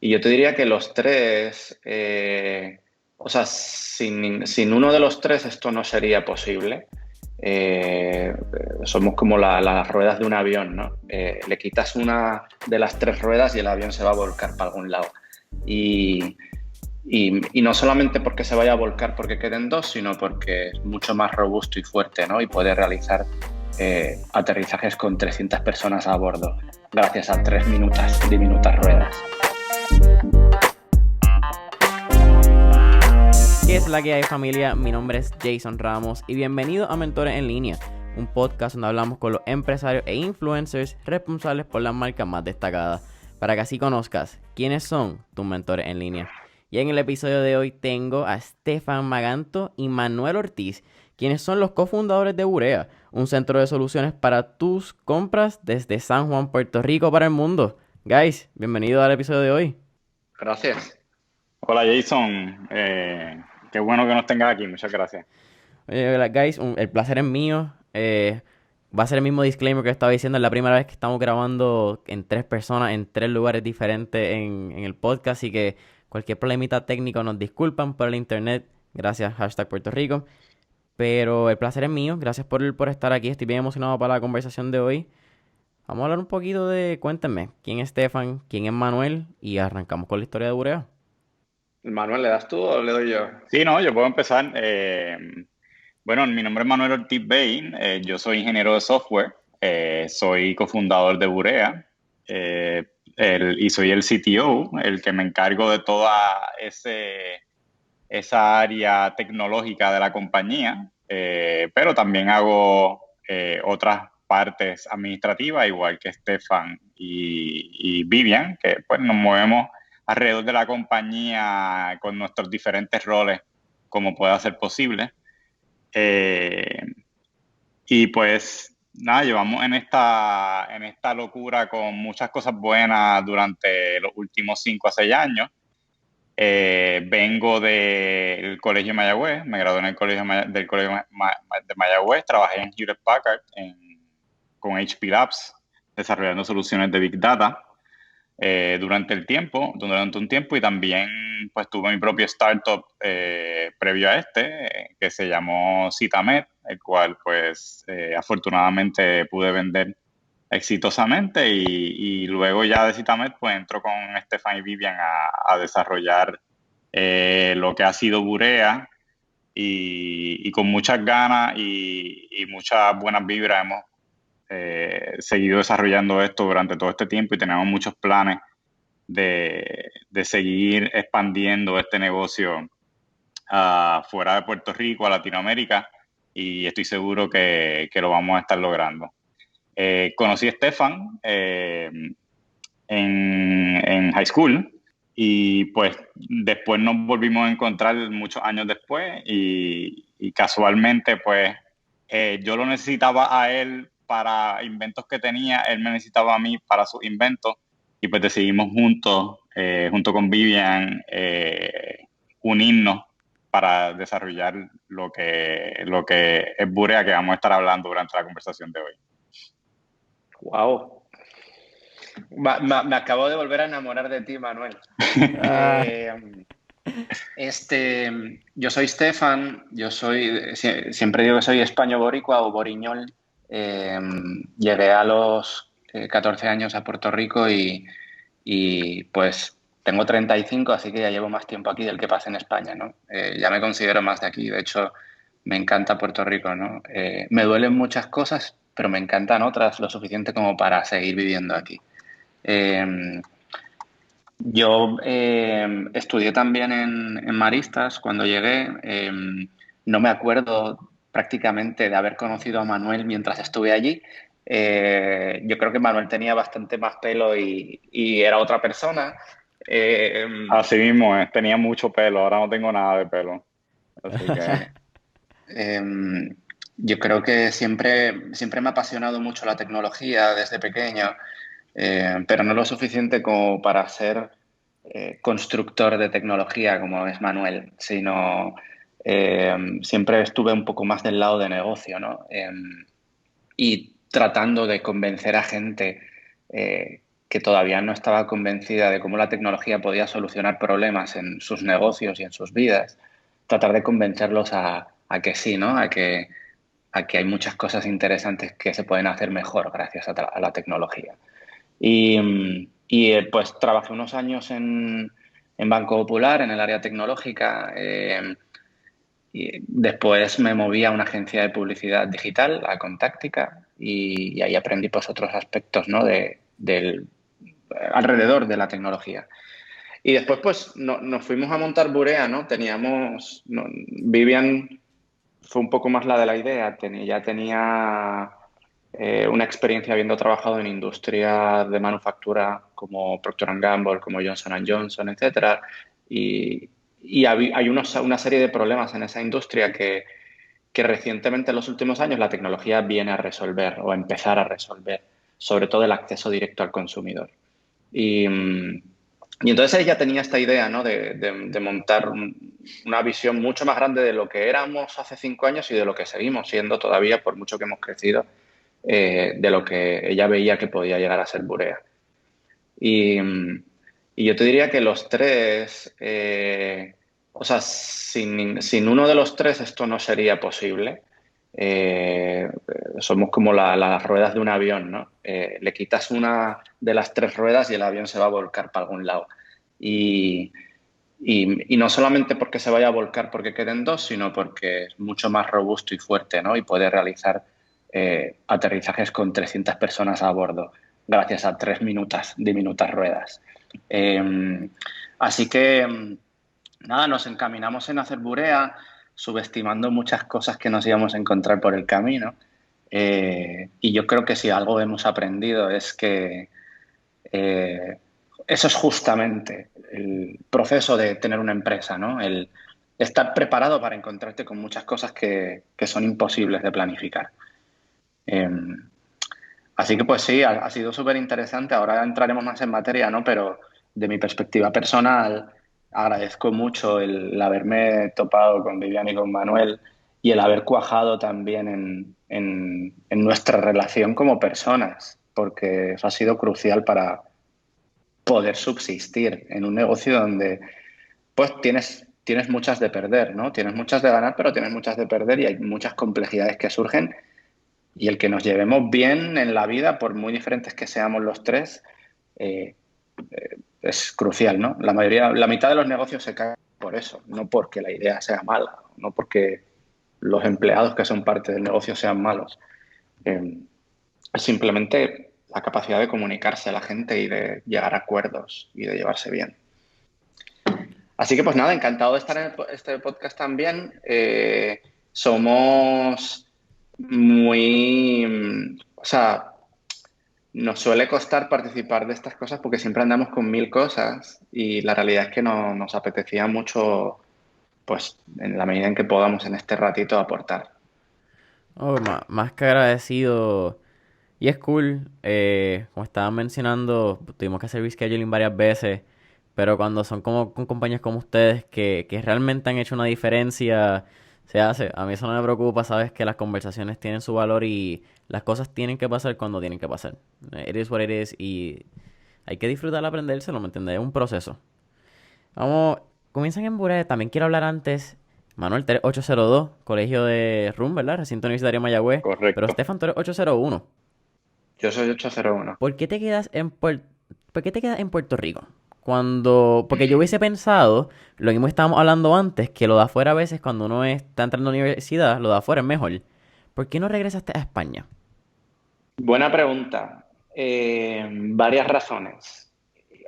Y yo te diría que los tres, o sea, sin uno de los tres esto no sería posible. Eh, Somos como las ruedas de un avión, ¿no? Le quitas una de las tres ruedas y el avión se va a volcar para algún lado. Y, y no solamente porque se vaya a volcar porque queden dos, sino porque es mucho más robusto y fuerte, ¿no? Y puede realizar aterrizajes con 300 personas a bordo, gracias a tres diminutas ruedas. ¿Qué es la que hay, familia? Mi nombre es Jason Ramos y bienvenido a Mentores en Línea, un podcast donde hablamos con los empresarios e influencers responsables por las marcas más destacadas, para que así conozcas quiénes son tus mentores en línea. Y en el episodio de hoy tengo a Stefan Maganto y Manuel Ortiz, quienes son los cofundadores de Burea, un centro de soluciones para tus compras desde San Juan, Puerto Rico para el mundo. Guys, bienvenidos al episodio de hoy. Gracias. Hola Jason, qué bueno que nos tengas aquí, muchas gracias. Hola, guys, el placer es mío. Va a ser el mismo disclaimer que estaba diciendo. Es la primera vez que estamos grabando en tres personas, en tres lugares diferentes en el podcast. Así que cualquier problemita técnico nos disculpan por el internet. Gracias, Puerto Rico. Pero el placer es mío. Gracias por estar aquí. Estoy bien emocionado para la conversación de hoy. Vamos a hablar un poquito cuéntenme, quién es Stefan, quién es Manuel. Y arrancamos con la historia de Burea. Manuel, ¿le das tú o le doy yo? Sí, no, yo puedo empezar. Bueno, mi nombre es Manuel Ortiz Bain, yo soy ingeniero de software, soy cofundador de Burea y soy el CTO, el que me encargo de toda esa área tecnológica de la compañía, pero también hago otras partes administrativas, igual que Stefan y Vivian, que pues nos movemos alrededor de la compañía con nuestros diferentes roles, como pueda ser posible. Y pues nada, llevamos en esta locura con muchas cosas buenas durante los últimos 5 a 6 años. Vengo del Colegio Mayagüez, me gradué en el del Colegio de Mayagüez, trabajé en Hewlett Packard con HP Labs, desarrollando soluciones de Big Data durante un tiempo, y también pues tuve mi propio startup previo a que se llamó Citamed, el cual pues afortunadamente pude vender exitosamente, y luego ya de Citamed pues entro con Stefan y Vivian a desarrollar lo que ha sido Burea, y con muchas ganas y muchas buenas vibras hemos seguido desarrollando esto durante todo este tiempo, y tenemos muchos planes de seguir expandiendo este negocio fuera de Puerto Rico, a Latinoamérica, y estoy seguro que lo vamos a estar logrando. Conocí a Stefan en high school, y pues después nos volvimos a encontrar muchos años después, y casualmente pues yo lo necesitaba a él para inventos que tenía, él me necesitaba a mí para sus inventos, y pues decidimos junto con Vivian, unirnos para desarrollar lo que es Burea, que vamos a estar hablando durante la conversación de hoy. Wow. Me acabo de volver a enamorar de ti, Manuel. Yo soy Stefan, siempre digo que soy español-boricua o boriñol. Llegué a los 14 años a Puerto Rico y pues tengo 35, así que ya llevo más tiempo aquí del que pasé en España, ¿no? Ya me considero más de aquí, de hecho me encanta Puerto Rico, ¿no? Me duelen muchas cosas, pero me encantan otras lo suficiente como para seguir viviendo aquí. Yo estudié también en Maristas cuando llegué. No me acuerdo prácticamente de haber conocido a Manuel mientras estuve allí. Yo creo que Manuel tenía bastante más pelo y era otra persona. Así mismo, tenía mucho pelo, ahora no tengo nada de pelo. Así que... Yo creo que siempre me ha apasionado mucho la tecnología desde pequeño, pero no lo suficiente como para ser constructor de tecnología como es Manuel, sino siempre estuve un poco más del lado de negocio, ¿no? Y tratando de convencer a gente que todavía no estaba convencida de cómo la tecnología podía solucionar problemas en sus negocios y en sus vidas, tratar de convencerlos a que sí, ¿no? A que hay muchas cosas interesantes que se pueden hacer mejor gracias a la tecnología. Pues trabajé unos años en Banco Popular, en el área tecnológica. Y después me moví a una agencia de publicidad digital, a Contactica, y ahí aprendí pues otros aspectos, ¿no? del alrededor de la tecnología. Y después pues nos fuimos a montar Burea, ¿no? Vivian fue un poco más la de la idea, ya tenía una experiencia habiendo trabajado en industria de manufactura como Procter Gamble, como Johnson Johnson, etcétera, y hay una serie de problemas en esa industria que recientemente en los últimos años la tecnología viene a resolver o a empezar a resolver, sobre todo el acceso directo al consumidor. Y entonces ella tenía esta idea, ¿no? de montar una visión mucho más grande de lo que éramos hace 5 años y de lo que seguimos siendo todavía, por mucho que hemos crecido, de lo que ella veía que podía llegar a ser Burea. Y yo te diría que los tres, o sea, sin uno de los tres esto no sería posible. Somos como las ruedas de un avión, ¿no? Le quitas una de las tres ruedas y el avión se va a volcar para algún lado. Y no solamente porque se vaya a volcar porque queden dos, sino porque es mucho más robusto y fuerte, ¿no? Y puede realizar aterrizajes con 300 personas a bordo gracias a 3 diminutas ruedas. Así que, nada, nos encaminamos en hacer Burea, subestimando muchas cosas que nos íbamos a encontrar por el camino. Y yo creo que si algo hemos aprendido es que eso es justamente el proceso de tener una empresa, ¿no? El estar preparado para encontrarte con muchas cosas que son imposibles de planificar. Así que pues sí, ha sido súper interesante. Ahora entraremos más en materia, ¿no? Pero de mi perspectiva personal, agradezco mucho el haberme topado con Vivian y con Manuel y el haber cuajado también en nuestra relación como personas, porque eso ha sido crucial para poder subsistir en un negocio donde pues tienes muchas de perder, ¿no? Tienes muchas de ganar, pero tienes muchas de perder y hay muchas complejidades que surgen. Y el que nos llevemos bien en la vida, por muy diferentes que seamos los tres, es crucial, ¿no? La mitad de los negocios se caen por eso, no porque la idea sea mala, no porque los empleados que son parte del negocio sean malos. Es simplemente la capacidad de comunicarse a la gente y de llegar a acuerdos y de llevarse bien. Así que pues nada, encantado de estar en este podcast también. Somos o sea, nos suele costar participar de estas cosas porque siempre andamos con 1000 cosas y la realidad es que nos apetecía mucho, pues en la medida en que podamos en este ratito aportar. Oh, más que agradecido. Y es cool, como estaban mencionando, tuvimos que hacer rescheduling varias veces, pero cuando son como con compañías como ustedes que realmente han hecho una diferencia, se hace. A mí eso no me preocupa, sabes que las conversaciones tienen su valor y las cosas tienen que pasar cuando tienen que pasar. It is what it is y hay que disfrutar aprendérselo, ¿me entendés? Es un proceso. Vamos, comienzan en Bure. También quiero hablar antes. Manuel, tú eres 802, colegio de RUM, ¿verdad? Recinto Universitario Mayagüez. Pero Correcto. Stefan, tú eres 801. Yo soy 801. ¿Por qué te quedas ¿Por qué te quedas en Puerto Rico? Porque yo hubiese pensado, lo mismo estábamos hablando antes, que lo de afuera a veces cuando uno está entrando a la universidad, lo de afuera es mejor. ¿Por qué no regresaste a España? Buena pregunta. Varias razones.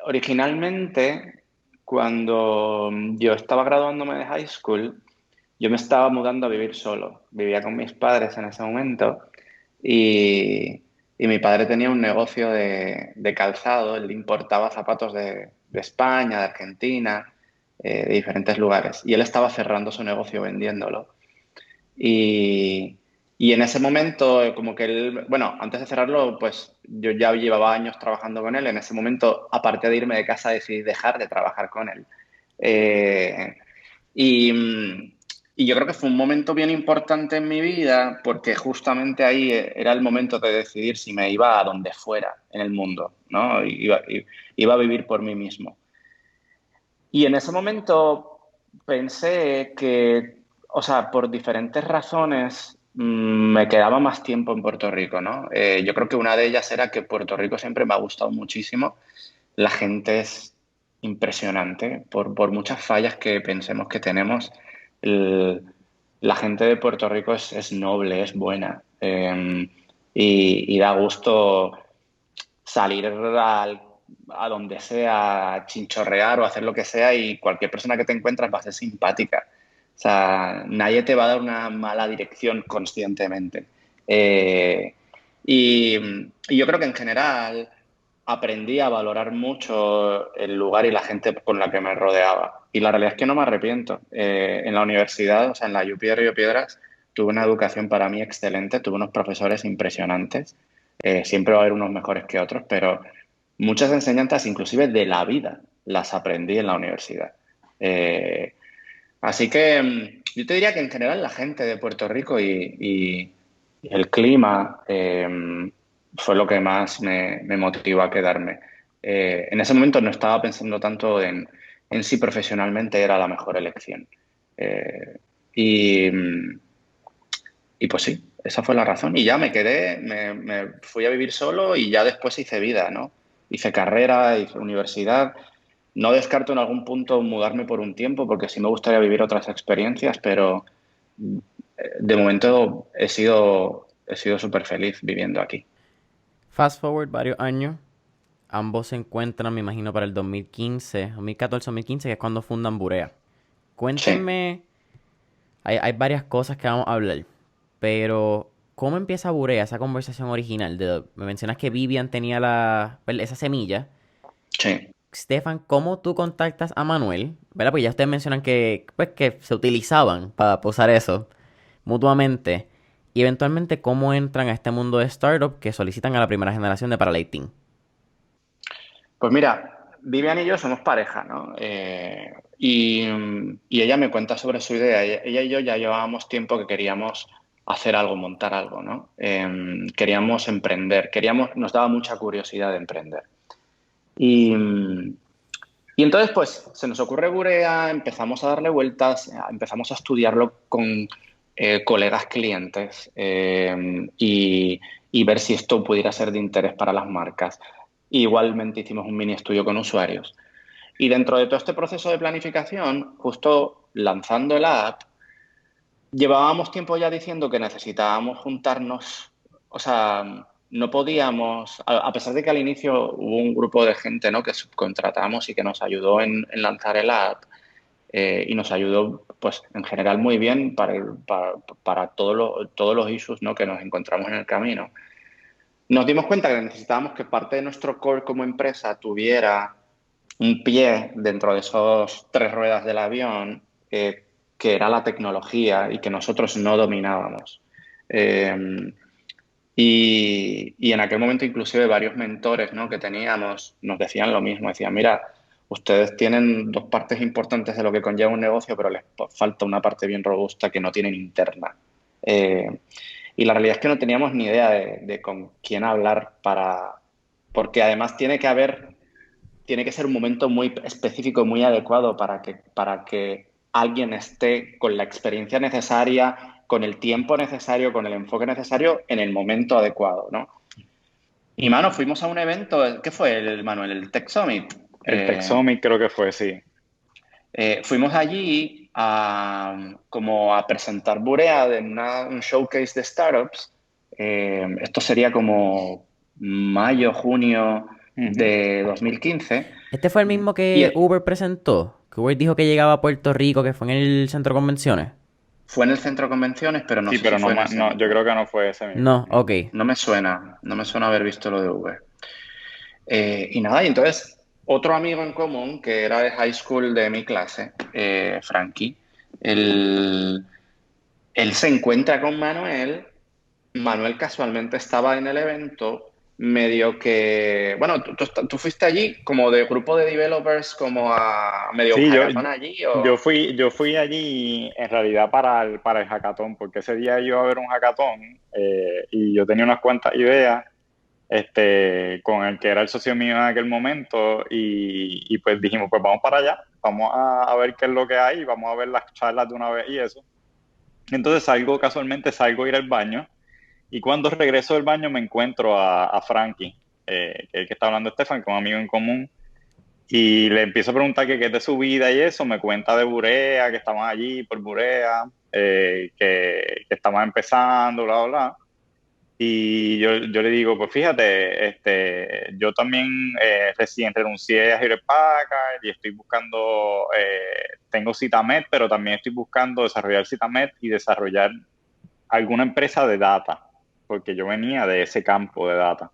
Originalmente, cuando yo estaba graduándome de high school, yo me estaba mudando a vivir solo. Vivía con mis padres en ese momento y mi padre tenía un negocio de calzado. Él importaba zapatos de España, de Argentina, de diferentes lugares. Y él estaba cerrando su negocio vendiéndolo. Y, y en ese momento, como que él, bueno, antes de cerrarlo, pues yo ya llevaba años trabajando con él. En ese momento, aparte de irme de casa, decidí dejar de trabajar con él. Eh, y, Y yo creo que fue un momento bien importante en mi vida porque justamente ahí era el momento de decidir si me iba a donde fuera en el mundo, ¿no? Iba a vivir por mí mismo. Y en ese momento pensé que, o sea, por diferentes razones me quedaba más tiempo en Puerto Rico, ¿no? Yo creo que una de ellas era que Puerto Rico siempre me ha gustado muchísimo. La gente es impresionante por muchas fallas que pensemos que tenemos. el- la gente de Puerto Rico es noble, es buena, y da gusto salir a donde sea, a chinchorrear o hacer lo que sea y cualquier persona que te encuentras va a ser simpática. O sea, nadie te va a dar una mala dirección conscientemente. Eh, y, y yo creo que en general aprendí a valorar mucho el lugar y la gente con la que me rodeaba. Y la realidad es que no me arrepiento. En la universidad, o sea, en la UPR Río Piedras, tuve una educación para mí excelente, tuve unos profesores impresionantes. Siempre va a haber unos mejores que otros, pero muchas enseñanzas, inclusive de la vida, las aprendí en la universidad. Eh, Así que yo te diría que en general la gente de Puerto Rico y el clima fue lo que más me motivó a quedarme. En ese momento no estaba pensando tanto en si profesionalmente era la mejor elección. Eh, y, y pues sí, esa fue la razón. Y ya me quedé, me fui a vivir solo y ya después hice vida, ¿no? Hice carrera, hice universidad. No descarto en algún punto mudarme por un tiempo porque sí me gustaría vivir otras experiencias, pero de momento he sido súper feliz viviendo aquí. Fast forward varios años, ambos se encuentran, me imagino, para el 2015, 2014, 2015, que es cuando fundan Burea. Sí. Cuéntenme, hay varias cosas que vamos a hablar, pero ¿cómo empieza Burea, esa conversación original? Me mencionas que Vivian tenía esa semilla. Sí. Stefan, ¿cómo tú contactas a Manuel? ¿Verdad? Porque ya ustedes mencionan que, pues, que se utilizaban para posar eso mutuamente. Y eventualmente, ¿cómo entran a este mundo de startup que solicitan a la primera generación de Paralighting? Pues mira, Vivian y yo somos pareja, ¿no? Y ella me cuenta sobre su idea. Ella y yo ya llevábamos tiempo que queríamos hacer algo, montar algo, ¿no? Queríamos emprender, nos daba mucha curiosidad de emprender. Y, y entonces, pues, se nos ocurre Burea, empezamos a darle vueltas, empezamos a estudiarlo con colegas clientes y ver si esto pudiera ser de interés para las marcas. Igualmente hicimos un mini estudio con usuarios. Y dentro de todo este proceso de planificación, justo lanzando la app, llevábamos tiempo ya diciendo que necesitábamos juntarnos, o sea, no podíamos, a pesar de que al inicio hubo un grupo de gente, ¿no?, que subcontratamos y que nos ayudó en lanzar el app y nos ayudó, pues, en general muy bien para todos los issues, ¿no?, que nos encontramos en el camino. Nos dimos cuenta que necesitábamos que parte de nuestro core como empresa tuviera un pie dentro de esos tres ruedas del avión, que era la tecnología y que nosotros no dominábamos. Eh, y en aquel momento inclusive varios mentores, ¿no?, que teníamos nos decían lo mismo, decían, mira, ustedes tienen dos partes importantes de lo que conlleva un negocio, pero les falta una parte bien robusta que no tienen interna. Eh, y la realidad es que no teníamos ni idea de con quién hablar porque además tiene que ser un momento muy específico, muy adecuado para que alguien esté con la experiencia necesaria, con el tiempo necesario, con el enfoque necesario en el momento adecuado, ¿no? Y, mano, fuimos a un evento, ¿qué fue Manuel? ¿El Tech Summit? El Texomic creo que fue, sí. Fuimos allí como a presentar Burea en un showcase de startups. Esto sería como mayo, junio Ujú. de 2015. Este fue el mismo Y que Uber presentó. Que Uber dijo que llegaba a Puerto Rico, que fue en el centro de convenciones. fue en el centro de convenciones, pero no Sí, sé si pero no, fue en ese no, yo mismo. creo que no fue ese mismo. No, ok. No me suena haber visto lo de Uber. Y nada, y entonces otro amigo en común que era de high school de mi clase, Frankie, él, él se encuentra con Manuel. Manuel casualmente estaba en el evento medio que, bueno, tú fuiste allí como de grupo de developers, como a medio Sí, hackathon allí, o... yo fui allí en realidad para el hackathon, porque ese día iba a haber un hackathon y yo tenía unas cuantas ideas con el que era el socio mío en aquel momento y pues dijimos, pues vamos para allá, vamos a ver qué es lo que hay, vamos a ver las charlas de una vez y eso. Entonces casualmente salgo a ir al baño y cuando regreso del baño me encuentro a Frankie, que es el que está hablando Estefan, que es un amigo en común, y le empiezo a preguntar qué es de su vida y eso, me cuenta de Burea, que estaban allí por Burea, que estaban empezando, bla, bla, bla. Y yo le digo, pues fíjate, yo también recién renuncié a Hewlett Packard y estoy buscando, tengo Citamed, pero también estoy buscando desarrollar Citamed y desarrollar alguna empresa de data, porque yo venía de ese campo de data.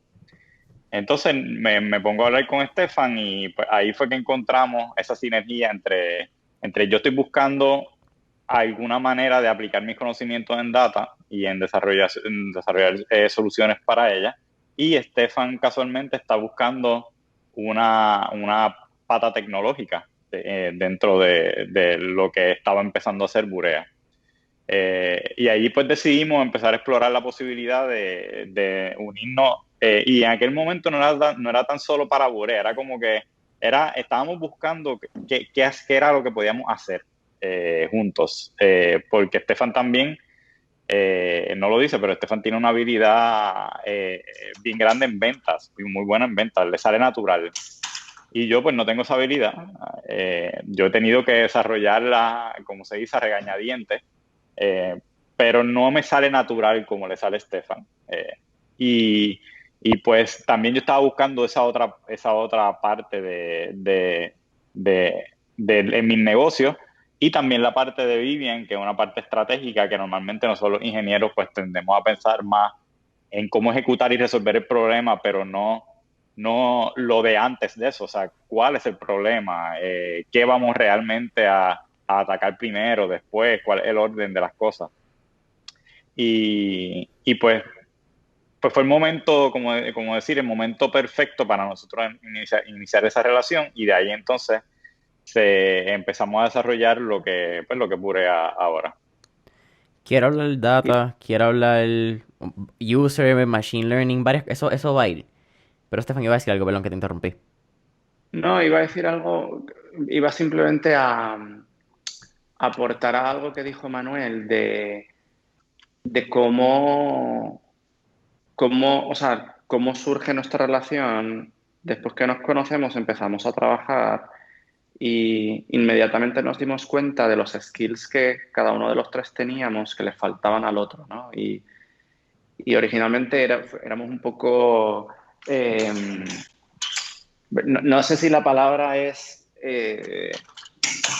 Entonces me pongo a hablar con Estefan y pues, ahí fue que encontramos esa sinergia entre yo estoy buscando alguna manera de aplicar mis conocimientos en data y en desarrollar soluciones para ella. Y Estefan casualmente está buscando una pata tecnológica dentro de lo que estaba empezando a hacer Burea. Y ahí pues decidimos empezar a explorar la posibilidad de unirnos. Y en aquel momento no era tan solo para Burea, era como que estábamos buscando qué era lo que podíamos hacer juntos. Porque Estefan también, no lo dice, pero Estefan tiene una habilidad bien grande en ventas, y muy buena en ventas, le sale natural. Y yo pues no tengo esa habilidad. Yo he tenido que desarrollarla, como se dice, a regañadientes, eh, pero no me sale natural como le sale a Estefan. Y, y pues también yo estaba buscando esa otra parte en mis negocios y también la parte de Vivian, que es una parte estratégica que normalmente nosotros los ingenieros pues tendemos a pensar más en cómo ejecutar y resolver el problema, pero no lo de antes de eso, o sea, cuál es el problema, qué vamos realmente a atacar primero, después, cuál es el orden de las cosas. Y pues fue el momento, como decir, el momento perfecto para nosotros iniciar esa relación y de ahí entonces empezamos a desarrollar lo que es Burea ahora. Quiero hablar data, quiero hablar user, machine learning, varias, eso va a ir. Pero Estefan iba a decir algo, perdón que te interrumpí. No, iba a decir algo, iba simplemente a aportar a algo que dijo Manuel de o sea, cómo surge nuestra relación. Después que nos conocemos, empezamos a trabajar y inmediatamente nos dimos cuenta de los skills que cada uno de los tres teníamos que le faltaban al otro, ¿no? Y originalmente éramos un poco, no sé si la palabra es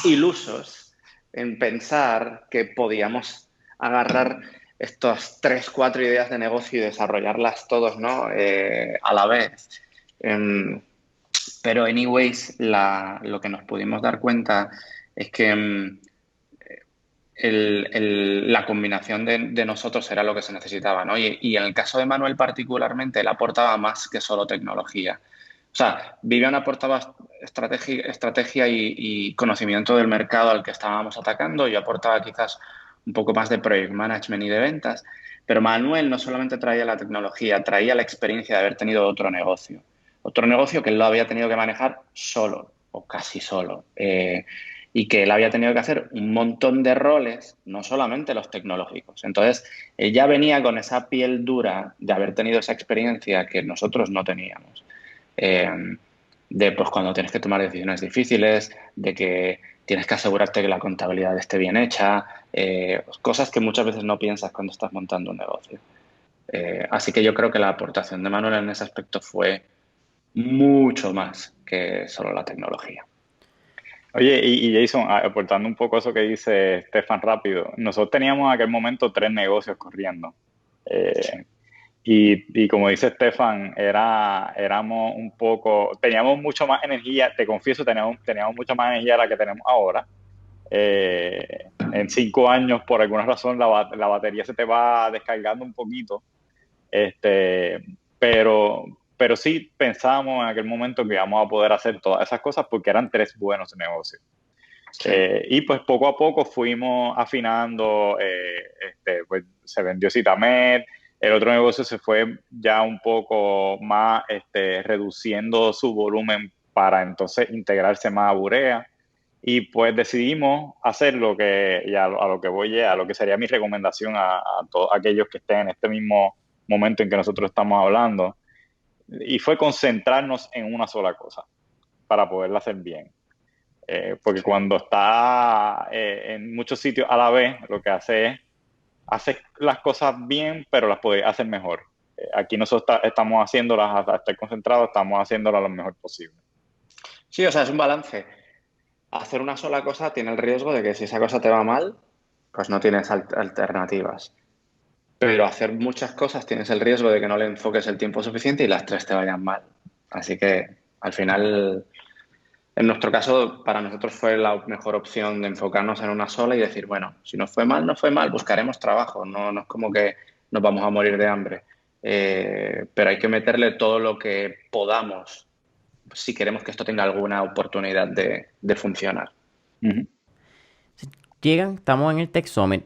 ilusos en pensar que podíamos agarrar estas 3, 4 ideas de negocio y desarrollarlas todos, ¿no? A la vez. Pero, anyways, lo que nos pudimos dar cuenta es que la combinación de nosotros era lo que se necesitaba, ¿no? Y en el caso de Manuel particularmente, él aportaba más que solo tecnología. O sea, Vivian aportaba estrategia y conocimiento del mercado al que estábamos atacando. Yo aportaba quizás un poco más de project management y de ventas. Pero Manuel no solamente traía la tecnología, traía la experiencia de haber tenido otro negocio. Otro negocio que él lo había tenido que manejar solo, o casi solo. Y que él había tenido que hacer un montón de roles, no solamente los tecnológicos. Entonces, él ya venía con esa piel dura de haber tenido esa experiencia que nosotros no teníamos. De pues cuando tienes que tomar decisiones difíciles, de que tienes que asegurarte que la contabilidad esté bien hecha, cosas que muchas veces no piensas cuando estás montando un negocio. Así que yo creo que la aportación de Manuel en ese aspecto fue mucho más que solo la tecnología. Oye, y Jason, aportando un poco eso que dice Estefan rápido, nosotros teníamos en aquel momento 3 negocios corriendo. Eh, y como dice Estefan, éramos teníamos mucho más energía, te confieso, teníamos mucha más energía de la que tenemos ahora. En 5 años, por alguna razón, la batería se te va descargando un poquito. pero sí pensábamos en aquel momento que íbamos a poder hacer todas esas cosas porque eran tres buenos negocios. Sí. Y pues poco a poco fuimos afinando, pues se vendió Citamed, el otro negocio se fue ya un poco más reduciendo su volumen para entonces integrarse más a Burea. Y pues decidimos hacer lo que, y a lo que voy, a lo que sería mi recomendación a todos aquellos que estén en este mismo momento en que nosotros estamos hablando, y fue concentrarnos en una sola cosa para poderla hacer bien. Porque cuando está en muchos sitios a la vez, lo que hace las cosas bien, pero las puede hacer mejor. Aquí nosotros estamos haciéndolas, hasta estar concentrados, estamos haciéndolas lo mejor posible. Sí, o sea, es un balance. Hacer una sola cosa tiene el riesgo de que si esa cosa te va mal, pues no tienes alternativas. Pero hacer muchas cosas tienes el riesgo de que no le enfoques el tiempo suficiente y las tres te vayan mal. Así que al final, en nuestro caso, para nosotros fue la mejor opción de enfocarnos en una sola y decir, bueno, si nos fue mal, nos fue mal, buscaremos trabajo. No, no es como que nos vamos a morir de hambre. Pero hay que meterle todo lo que podamos si queremos que esto tenga alguna oportunidad de funcionar. Uh-huh. Estamos en el Tech Summit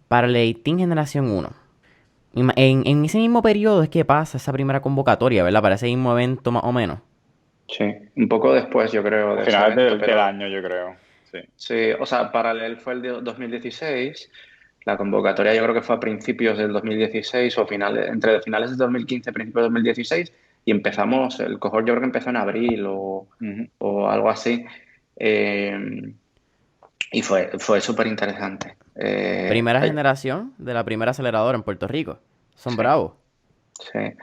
para el 18 Generación 1. En ese mismo periodo es que pasa esa primera convocatoria, ¿verdad? Para ese mismo evento más o menos. Sí, un poco después, yo creo, de A ese finales evento, del año, yo creo. Sí. Sí, o sea, Paralel fue el de 2016. La convocatoria yo creo que fue a principios del 2016 o entre finales de 2015 y principios de 2016 y empezamos, el cohort yo creo que empezó en abril Uh-huh. o algo así. Y fue súper interesante. Primera generación de la primera aceleradora en Puerto Rico. Son Sí, bravos. sí.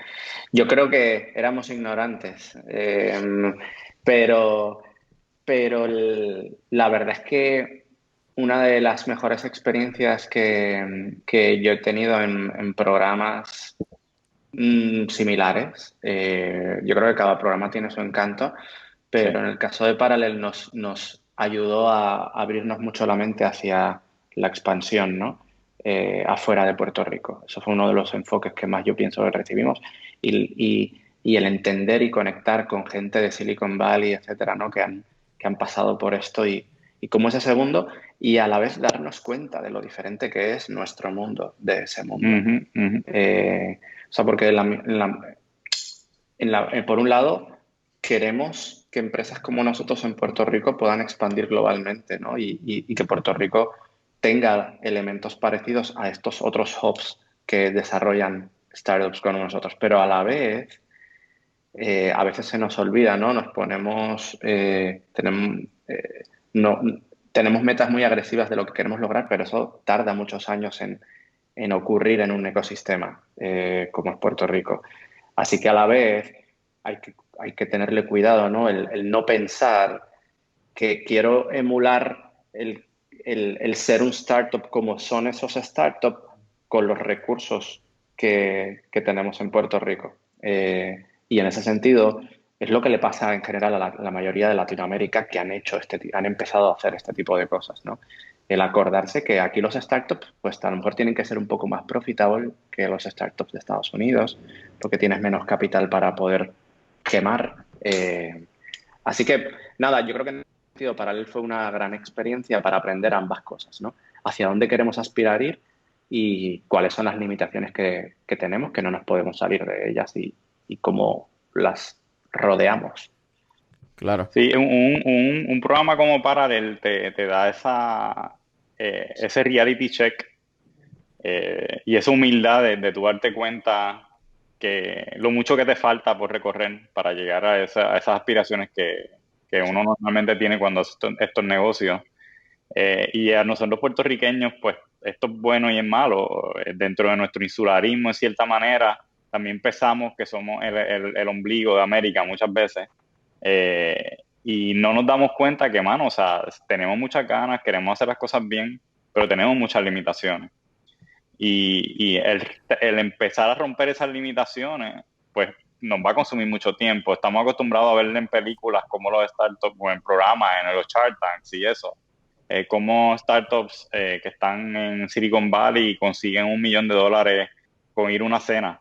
Yo creo que éramos ignorantes, pero, la verdad es que una de las mejores experiencias que yo he tenido en programas similares, yo creo que cada programa tiene su encanto, Sí. pero en el caso de Parallel nos ayudó a abrirnos mucho la mente hacia la expansión, ¿no? Afuera de Puerto Rico. Eso fue uno de los enfoques que más yo pienso que recibimos y el entender y conectar con gente de Silicon Valley, etcétera, ¿no? Que han pasado por esto y cómo ese segundo y a la vez darnos cuenta de lo diferente que es nuestro mundo de ese mundo. Uh-huh. Uh-huh. O sea, porque por un lado queremos que empresas como nosotros en Puerto Rico puedan expandir globalmente, ¿no? Y que Puerto Rico tenga elementos parecidos a estos otros hubs que desarrollan startups con nosotros. Pero a la vez, a veces se nos olvida, ¿no? Nos ponemos, no, tenemos metas muy agresivas de lo que queremos lograr, pero eso tarda muchos años en ocurrir en un ecosistema como es Puerto Rico. Así que a la vez hay que tenerle cuidado, ¿no? El no pensar que quiero emular el ser un startup como son esos startups con los recursos que tenemos en Puerto Rico. Y en ese sentido es lo que le pasa en general a la mayoría de Latinoamérica que han empezado a hacer este tipo de cosas, ¿no? El acordarse que aquí los startups, pues a lo mejor tienen que ser un poco más profitables que los startups de Estados Unidos, porque tienes menos capital para poder quemar. Así que, nada, yo creo que en ese sentido Parallel fue una gran experiencia para aprender ambas cosas, ¿no? Hacia dónde queremos aspirar ir y cuáles son las limitaciones que tenemos, que no nos podemos salir de ellas y cómo las rodeamos. Claro. Sí, un programa como Parallel te da ese reality check y esa humildad de tu darte cuenta que lo mucho que te falta por recorrer para llegar a esas aspiraciones que uno normalmente tiene cuando hace estos negocios. Y a nosotros los puertorriqueños, pues esto es bueno y es malo. Dentro de nuestro insularismo, en cierta manera, también pensamos que somos el ombligo de América muchas veces. Y no nos damos cuenta que, mano, o sea, tenemos muchas ganas, queremos hacer las cosas bien, pero tenemos muchas limitaciones. Y el empezar a romper esas limitaciones, pues nos va a consumir mucho tiempo. Estamos acostumbrados a verlo en películas como los startups o en programas, en los Shark Tanks y eso. Como startups que están en Silicon Valley y consiguen $1 millón con ir a una cena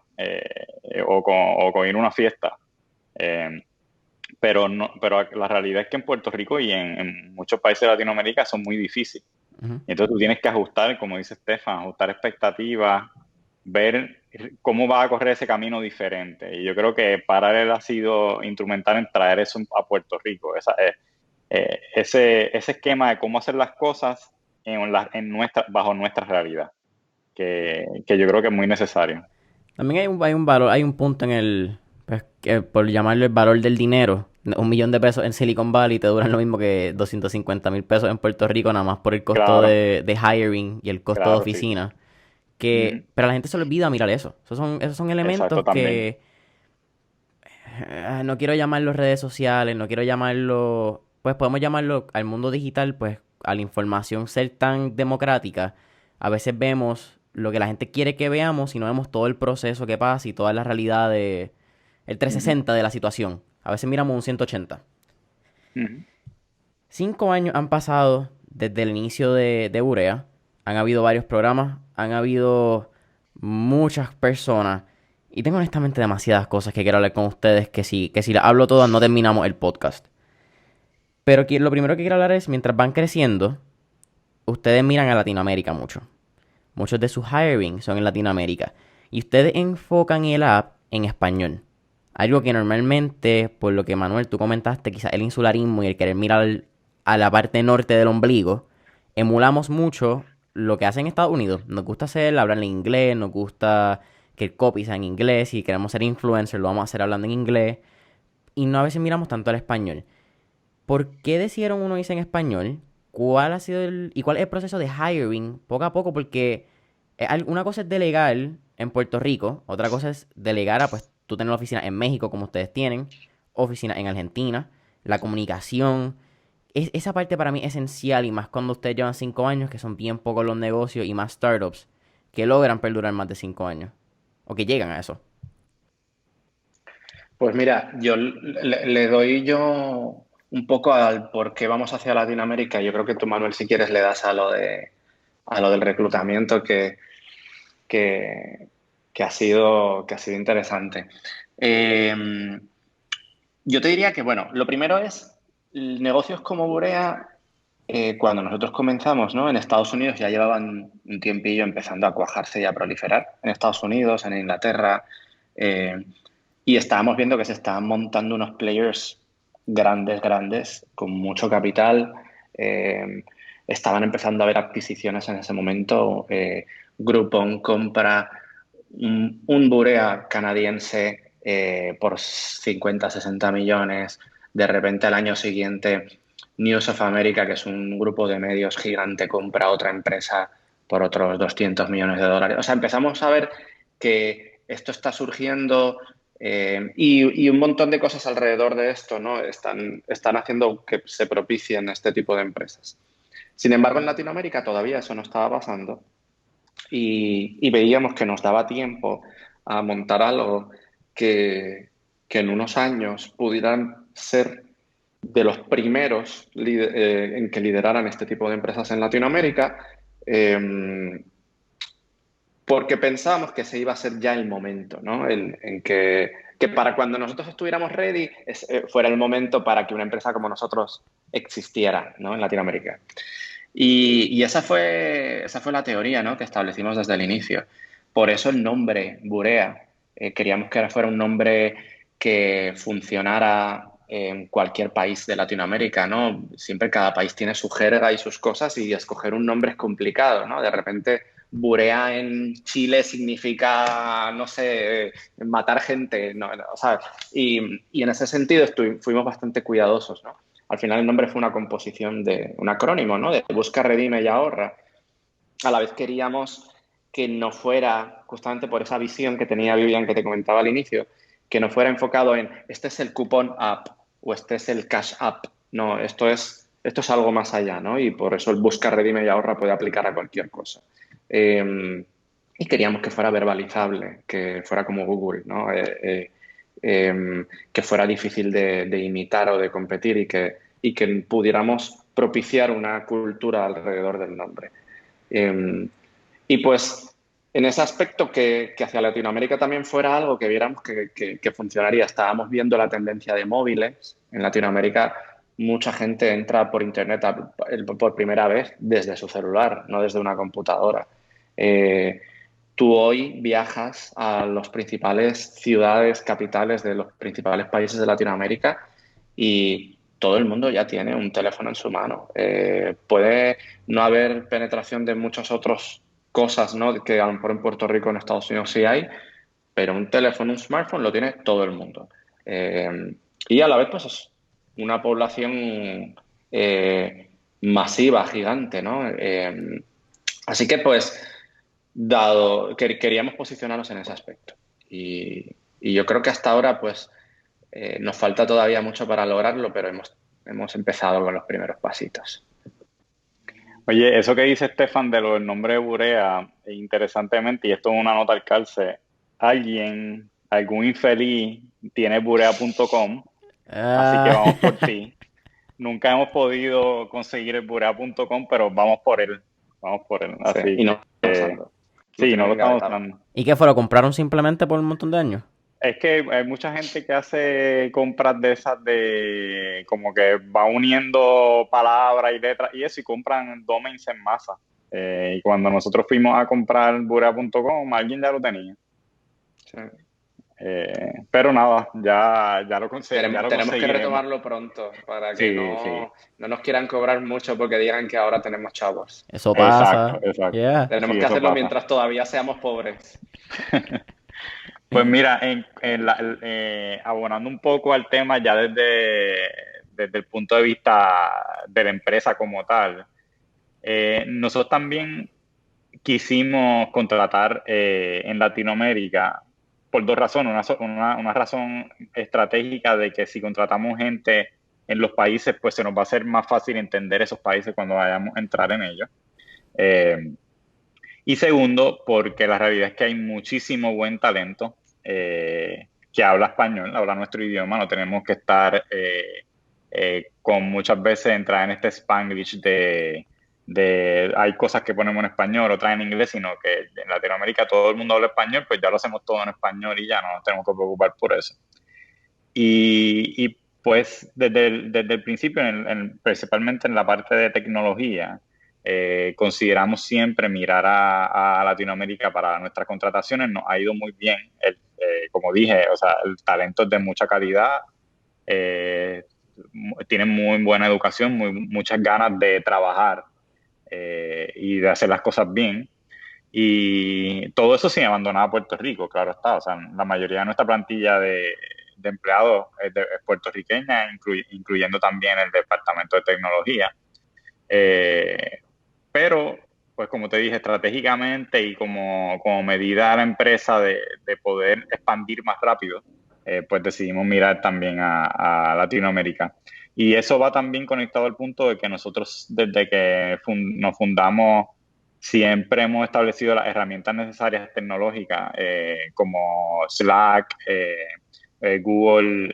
o con ir a una fiesta. Pero la realidad es que en Puerto Rico y en muchos países de Latinoamérica son muy difíciles. Ujú. Entonces tú tienes que ajustar, como dice Estefan, ajustar expectativas, ver cómo va a correr ese camino diferente. Y yo creo que Parallel ha sido instrumental en traer eso a Puerto Rico. Ese esquema de cómo hacer las cosas bajo nuestra realidad, que yo creo que es muy necesario. También hay un valor, hay un punto en pues, por llamarlo el valor del dinero. 1 millón de pesos en Silicon Valley te duran lo mismo que 250,000 pesos en Puerto Rico, nada más por el costo Claro, de hiring y el costo de claro, sí. oficina. Ujú. Pero a la gente se le olvida mirar eso. Esos son Exacto, elementos también. que no quiero llamarlo redes sociales, no quiero llamarlo, pues podemos llamarlo al mundo digital, pues a la información ser tan democrática. A veces vemos lo que la gente quiere que veamos y no vemos todo el proceso que pasa y toda la realidad de el Ujú, 360 de la situación. A veces miramos un 180. ujú. 5 años han pasado desde el inicio de Urea. Han habido varios programas, han habido muchas personas. Y tengo honestamente demasiadas cosas que quiero hablar con ustedes que si las hablo todas no terminamos el podcast. Pero lo primero que quiero hablar es, mientras van creciendo, ustedes miran a Latinoamérica mucho. Muchos de sus hiring son en Latinoamérica. Y ustedes enfocan el app en español. Algo que normalmente, por lo que Manuel tú comentaste, quizás el insularismo y el querer mirar a la parte norte del ombligo, emulamos mucho lo que hacen en Estados Unidos. Nos gusta hablar en inglés, nos gusta que el copy sea en inglés. Si queremos ser influencers, lo vamos a hacer hablando en inglés. Y no a veces miramos tanto al español. ¿Por qué decidieron uno irse en español? ¿Cuál ha sido y cuál es el proceso de hiring poco a poco? Porque una cosa es delegar en Puerto Rico, otra cosa es delegar a, pues, tú tener oficina en México como ustedes tienen, oficina en Argentina, la comunicación. Esa parte para mí es esencial y más cuando ustedes llevan 5 años, que son bien pocos los negocios y más startups que logran perdurar más de 5 años o que llegan a eso. Pues mira, yo le doy yo un poco al por qué vamos hacia Latinoamérica. Yo creo que tú, Manuel, si quieres, le das a lo del reclutamiento que, que ha sido interesante. Eh, yo te diría que, bueno, lo primero es negocios como Burea, cuando nosotros comenzamos, ¿no? En Estados Unidos ya llevaban un tiempillo empezando a cuajarse y a proliferar. En Estados Unidos, en Inglaterra, eh, y estábamos viendo que se estaban montando unos players grandes, grandes, con mucho capital. Eh, estaban empezando a haber adquisiciones en ese momento. Groupon compra un Burea canadiense por 50, 60 millones. De repente al año siguiente, News of America, que es un grupo de medios gigante, compra otra empresa por otros 200 millones de dólares. O sea, empezamos a ver que esto está surgiendo y un montón de cosas alrededor de esto, ¿no? Están haciendo que se propicien este tipo de empresas. Sin embargo, en Latinoamérica todavía eso no estaba pasando y veíamos que nos daba tiempo a montar algo que en unos años pudieran ser de los primeros en que lideraran este tipo de empresas en Latinoamérica, eh, porque pensábamos que se iba a ser ya el momento, ¿no? En que para cuando nosotros estuviéramos ready fuera el momento para que una empresa como nosotros existiera, ¿no? En Latinoamérica. Y esa fue la teoría, ¿no? Que establecimos desde el inicio. Por eso el nombre Burea. Queríamos que fuera un nombre que funcionara en cualquier país de Latinoamérica, ¿no? Siempre cada país tiene su jerga y sus cosas y escoger un nombre es complicado, ¿no? De repente Burea en Chile significa, no sé, matar gente, ¿no? O sea, y en ese sentido fuimos bastante cuidadosos, ¿no? Al final el nombre fue una composición de un acrónimo, ¿no? De busca, redime y ahorra. A la vez queríamos que no fuera, justamente por esa visión que tenía Vivian que te comentaba al inicio, que no fuera enfocado en este es el cupón app o este es el cash app. No, esto es algo más allá, ¿no? Y por eso el busca, redime y ahorra puede aplicar a cualquier cosa. Y queríamos que fuera verbalizable, que fuera como Google, ¿no? Que fuera difícil de imitar o de competir y que pudiéramos propiciar una cultura alrededor del nombre. Eh, y pues en ese aspecto que hacia Latinoamérica también fuera algo que viéramos que funcionaría. Estábamos viendo la tendencia de móviles. En Latinoamérica mucha gente entra por Internet por primera vez desde su celular, no desde una computadora. Eh, Tú hoy viajas a las principales ciudades, capitales de los principales países de Latinoamérica y todo el mundo ya tiene un teléfono en su mano. Puede no haber penetración de muchas otras cosas, ¿no? Que a lo mejor en Puerto Rico o en Estados Unidos sí hay, pero un teléfono, un smartphone lo tiene todo el mundo. Y a la vez, pues es una población masiva, gigante, ¿no? Así que, pues, dado que queríamos posicionarnos en ese aspecto. Y yo creo que hasta ahora, pues, nos falta todavía mucho para lograrlo, pero hemos empezado con los primeros pasitos. Oye, eso que dice Estefan de lo del nombre de Burea, interesantemente, y esto es una nota al calce, algún infeliz tiene burea.com, así que vamos por ti. Nunca hemos podido conseguir el burea.com, pero vamos por él. Así Sí, y no sí, no lo estamos dando. usando. ¿Y qué fue? ¿Lo compraron simplemente por un montón de años? Es que hay mucha gente que hace compras de esas de como que va uniendo palabras y letras y eso y compran domains en masa. Y cuando nosotros fuimos a comprar burea.com, alguien ya lo tenía. Sí. Pero nada, ya lo Tenemos que conseguiremos. retomarlo pronto para que Sí. no nos quieran cobrar mucho porque digan que ahora tenemos chavos. Eso pasa. Exacto. Yeah. Tenemos Sí, que eso hacerlo pasa. mientras todavía seamos pobres. Pues mira, abonando un poco al tema ya desde el punto de vista de la empresa como tal, nosotros también quisimos contratar en Latinoamérica por dos razones. Una razón estratégica de que si contratamos gente en los países, pues se nos va a hacer más fácil entender esos países cuando vayamos a entrar en ellos. Y segundo, porque la realidad es que hay muchísimo buen talento que habla español, habla nuestro idioma. No tenemos que estar con muchas veces entrar en este Spanglish de hay cosas que ponemos en español, otras en inglés, sino que en Latinoamérica todo el mundo habla español, pues ya lo hacemos todo en español y ya no nos tenemos que preocupar por eso. Y pues desde el principio, principalmente en la parte de tecnología, consideramos siempre mirar a Latinoamérica para nuestras contrataciones. Nos ha ido muy bien. Como dije, o sea, el talento es de mucha calidad, tienen muy buena educación, muchas ganas de trabajar y de hacer las cosas bien. Y todo eso sin abandonar a Puerto Rico, claro está. O sea, la mayoría de nuestra plantilla de empleados es puertorriqueña, incluyendo también el departamento de tecnología. Pero, pues como te dije, estratégicamente y como medida de la empresa de poder expandir más rápido, pues decidimos mirar también a Latinoamérica. Y eso va también conectado al punto de que nosotros desde que nos fundamos siempre hemos establecido las herramientas necesarias tecnológicas como Slack, Google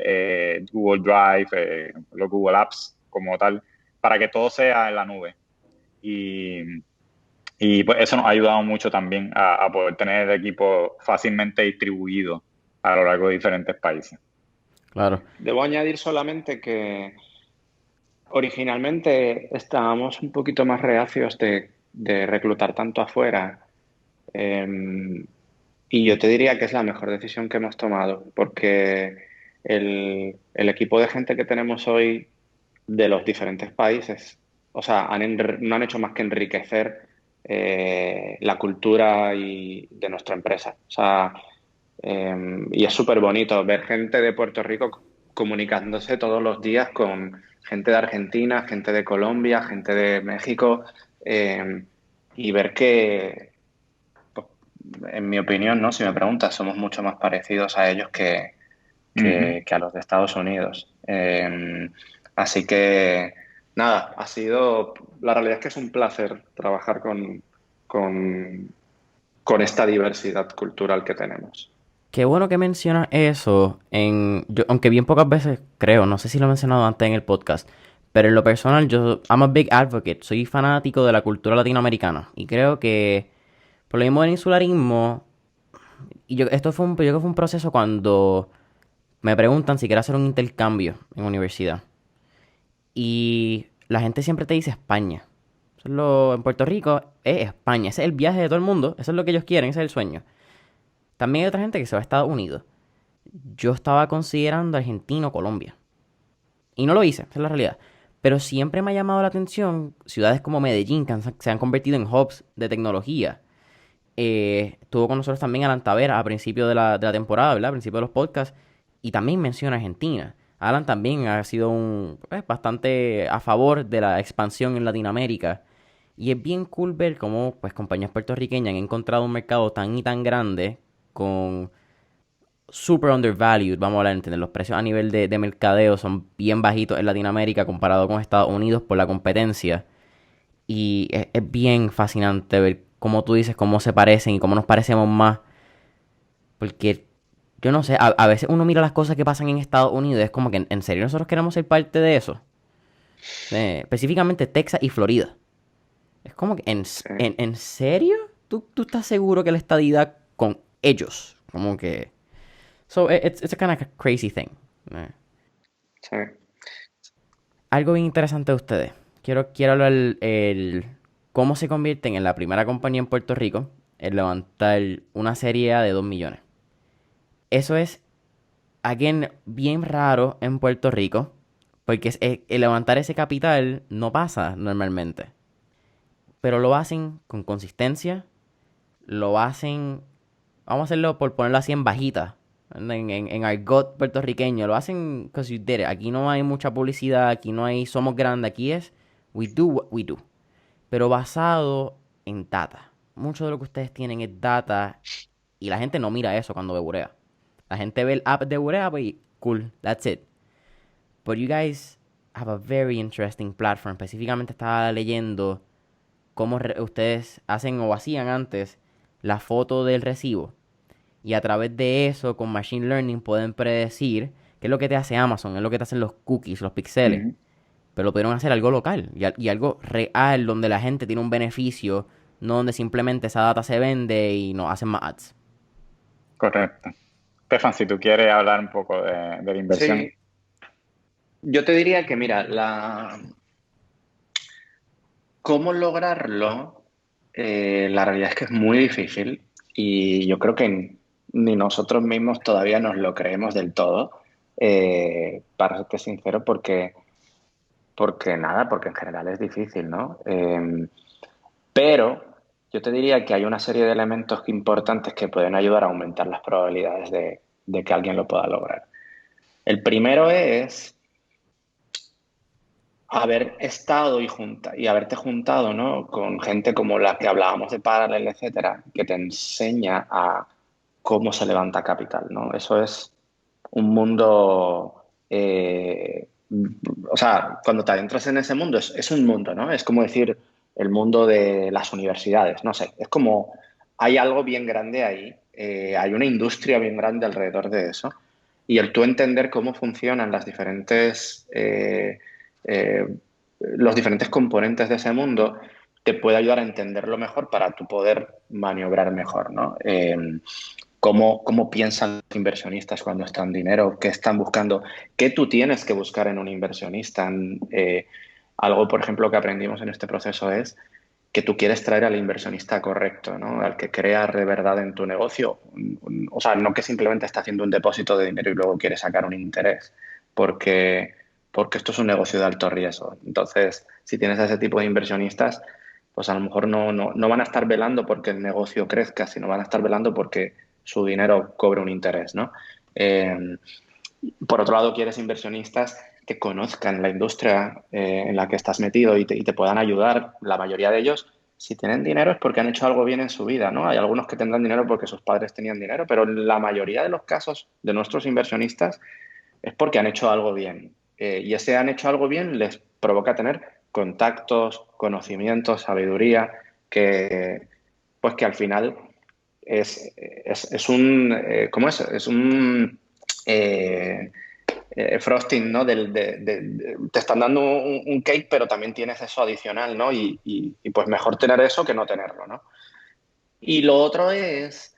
Drive, los Google Apps como tal, para que todo sea en la nube. Y pues eso nos ha ayudado mucho también a poder tener el equipo fácilmente distribuido a lo largo de diferentes países. Claro. Debo añadir solamente que originalmente estábamos un poquito más reacios de reclutar tanto afuera. Y yo te diría que es la mejor decisión que hemos tomado, porque el equipo de gente que tenemos hoy de los diferentes países, o sea, no han hecho más que enriquecer la cultura de nuestra empresa. O sea, y es súper bonito ver gente de Puerto Rico comunicándose todos los días con gente de Argentina, gente de Colombia, gente de México, y ver que, pues, en mi opinión, ¿no? Si me preguntas, somos mucho más parecidos a ellos que a los de Estados Unidos. Así que, nada, la realidad es que es un placer trabajar con esta diversidad cultural que tenemos. Qué bueno que mencionas eso. Aunque bien pocas veces creo, no sé si lo he mencionado antes en el podcast, pero en lo personal, I'm a big advocate. Soy fanático de la cultura latinoamericana. Y creo que, Por lo mismo del insularismo, y yo creo que fue un proceso cuando me preguntan si quiero hacer un intercambio en universidad. Y la gente siempre te dice España. En Puerto Rico es España, ese es el viaje de todo el mundo, eso es lo que ellos quieren, ese es el sueño. También hay otra gente que se va a Estados Unidos. Yo estaba considerando Argentina o Colombia. Y no lo hice, esa es la realidad. Pero siempre me ha llamado la atención ciudades como Medellín, que se han convertido en hubs de tecnología. Estuvo con nosotros también Alan Tavera a principio de la temporada, ¿verdad? A principio de los podcasts. Y también menciona Argentina. Alan también ha sido bastante a favor de la expansión en Latinoamérica. Y es bien cool ver cómo pues, compañías puertorriqueñas han encontrado un mercado tan y tan grande con super undervalued, vamos a hablar, ¿entender? Los precios a nivel de mercadeo son bien bajitos en Latinoamérica comparado con Estados Unidos por la competencia. Y es bien fascinante ver cómo tú dices, cómo se parecen y cómo nos parecemos más. Porque, yo no sé, a veces uno mira las cosas que pasan en Estados Unidos y es como que, ¿en serio nosotros queremos ser parte de eso? Específicamente Texas y Florida. Es como que, Sí, ¿en serio? ¿Tú estás seguro que la estadidad con ellos? Como que... So, it's a kind of crazy thing. Eh, sí. Algo bien interesante de ustedes. Quiero hablar cómo se convierten en la primera compañía en Puerto Rico en levantar una serie A de 2 millones. Eso es, again, bien raro en Puerto Rico, porque el levantar ese capital no pasa normalmente. Pero lo hacen con consistencia, lo hacen, vamos a hacerlo por ponerlo así en bajita, en argot puertorriqueño, lo hacen because you did it. Aquí no hay mucha publicidad, aquí no hay somos grandes, aquí es we do what we do. Pero basado en data. Mucho de lo que ustedes tienen es data y la gente no mira eso cuando ve Burea. La gente ve el app de Burea y cool, that's it. But you guys have a very interesting platform. Específicamente estaba leyendo cómo ustedes hacen o hacían antes la foto del recibo. Y a través de eso, con Machine Learning, pueden predecir qué es lo que te hace Amazon, es lo que te hacen los cookies, los pixeles. Ujú. Pero lo pudieron hacer algo local y algo real donde la gente tiene un beneficio, no donde simplemente esa data se vende y no hacen más ads. Correcto. Stefan, si tú quieres hablar un poco de la inversión. Sí, yo te diría que, mira, cómo lograrlo, la realidad es que es muy difícil y yo creo que ni nosotros mismos todavía nos lo creemos del todo, para serte sincero, porque nada, porque en general es difícil, ¿no? Pero yo te diría que hay una serie de elementos importantes que pueden ayudar a aumentar las probabilidades de que alguien lo pueda lograr. El primero es haber estado y haberte juntado, ¿no? Con gente como la que hablábamos de Parallel, etcétera, que te enseña a cómo se levanta capital, ¿no? Eso es un mundo, o sea, cuando te adentras en ese mundo, es un mundo, ¿no? Es como decir el mundo de las universidades, no sé, es como hay algo bien grande ahí, hay una industria bien grande alrededor de eso, y el tú entender cómo funcionan eh, los diferentes componentes de ese mundo te puede ayudar a entenderlo mejor para tu poder maniobrar mejor, ¿no? Cómo piensan los inversionistas cuando están dinero, qué están buscando, qué tú tienes que buscar en un inversionista. Algo, por ejemplo, que aprendimos en este proceso es que tú quieres traer al inversionista correcto, ¿no? Al que crea de verdad en tu negocio. O sea, no que simplemente está haciendo un depósito de dinero y luego quiere sacar un interés, porque, porque esto es un negocio de alto riesgo. Entonces, si tienes a ese tipo de inversionistas, pues a lo mejor no van a estar velando porque el negocio crezca, sino van a estar velando porque su dinero cobre un interés, ¿no? Eh, por otro lado, quieres inversionistas que conozcan la industria en la que estás metido y te puedan ayudar. La mayoría de ellos, si tienen dinero, es porque han hecho algo bien en su vida, ¿no? Hay algunos que tendrán dinero porque sus padres tenían dinero, pero la mayoría de los casos de nuestros inversionistas es porque han hecho algo bien. Y ese han hecho algo bien les provoca tener contactos, conocimientos, sabiduría, pues que al final es un, ¿cómo es? Es un frosting, ¿no? Te están dando un cake, pero también tienes eso adicional, ¿no? Pues mejor tener eso que no tenerlo, ¿no? Y lo otro es,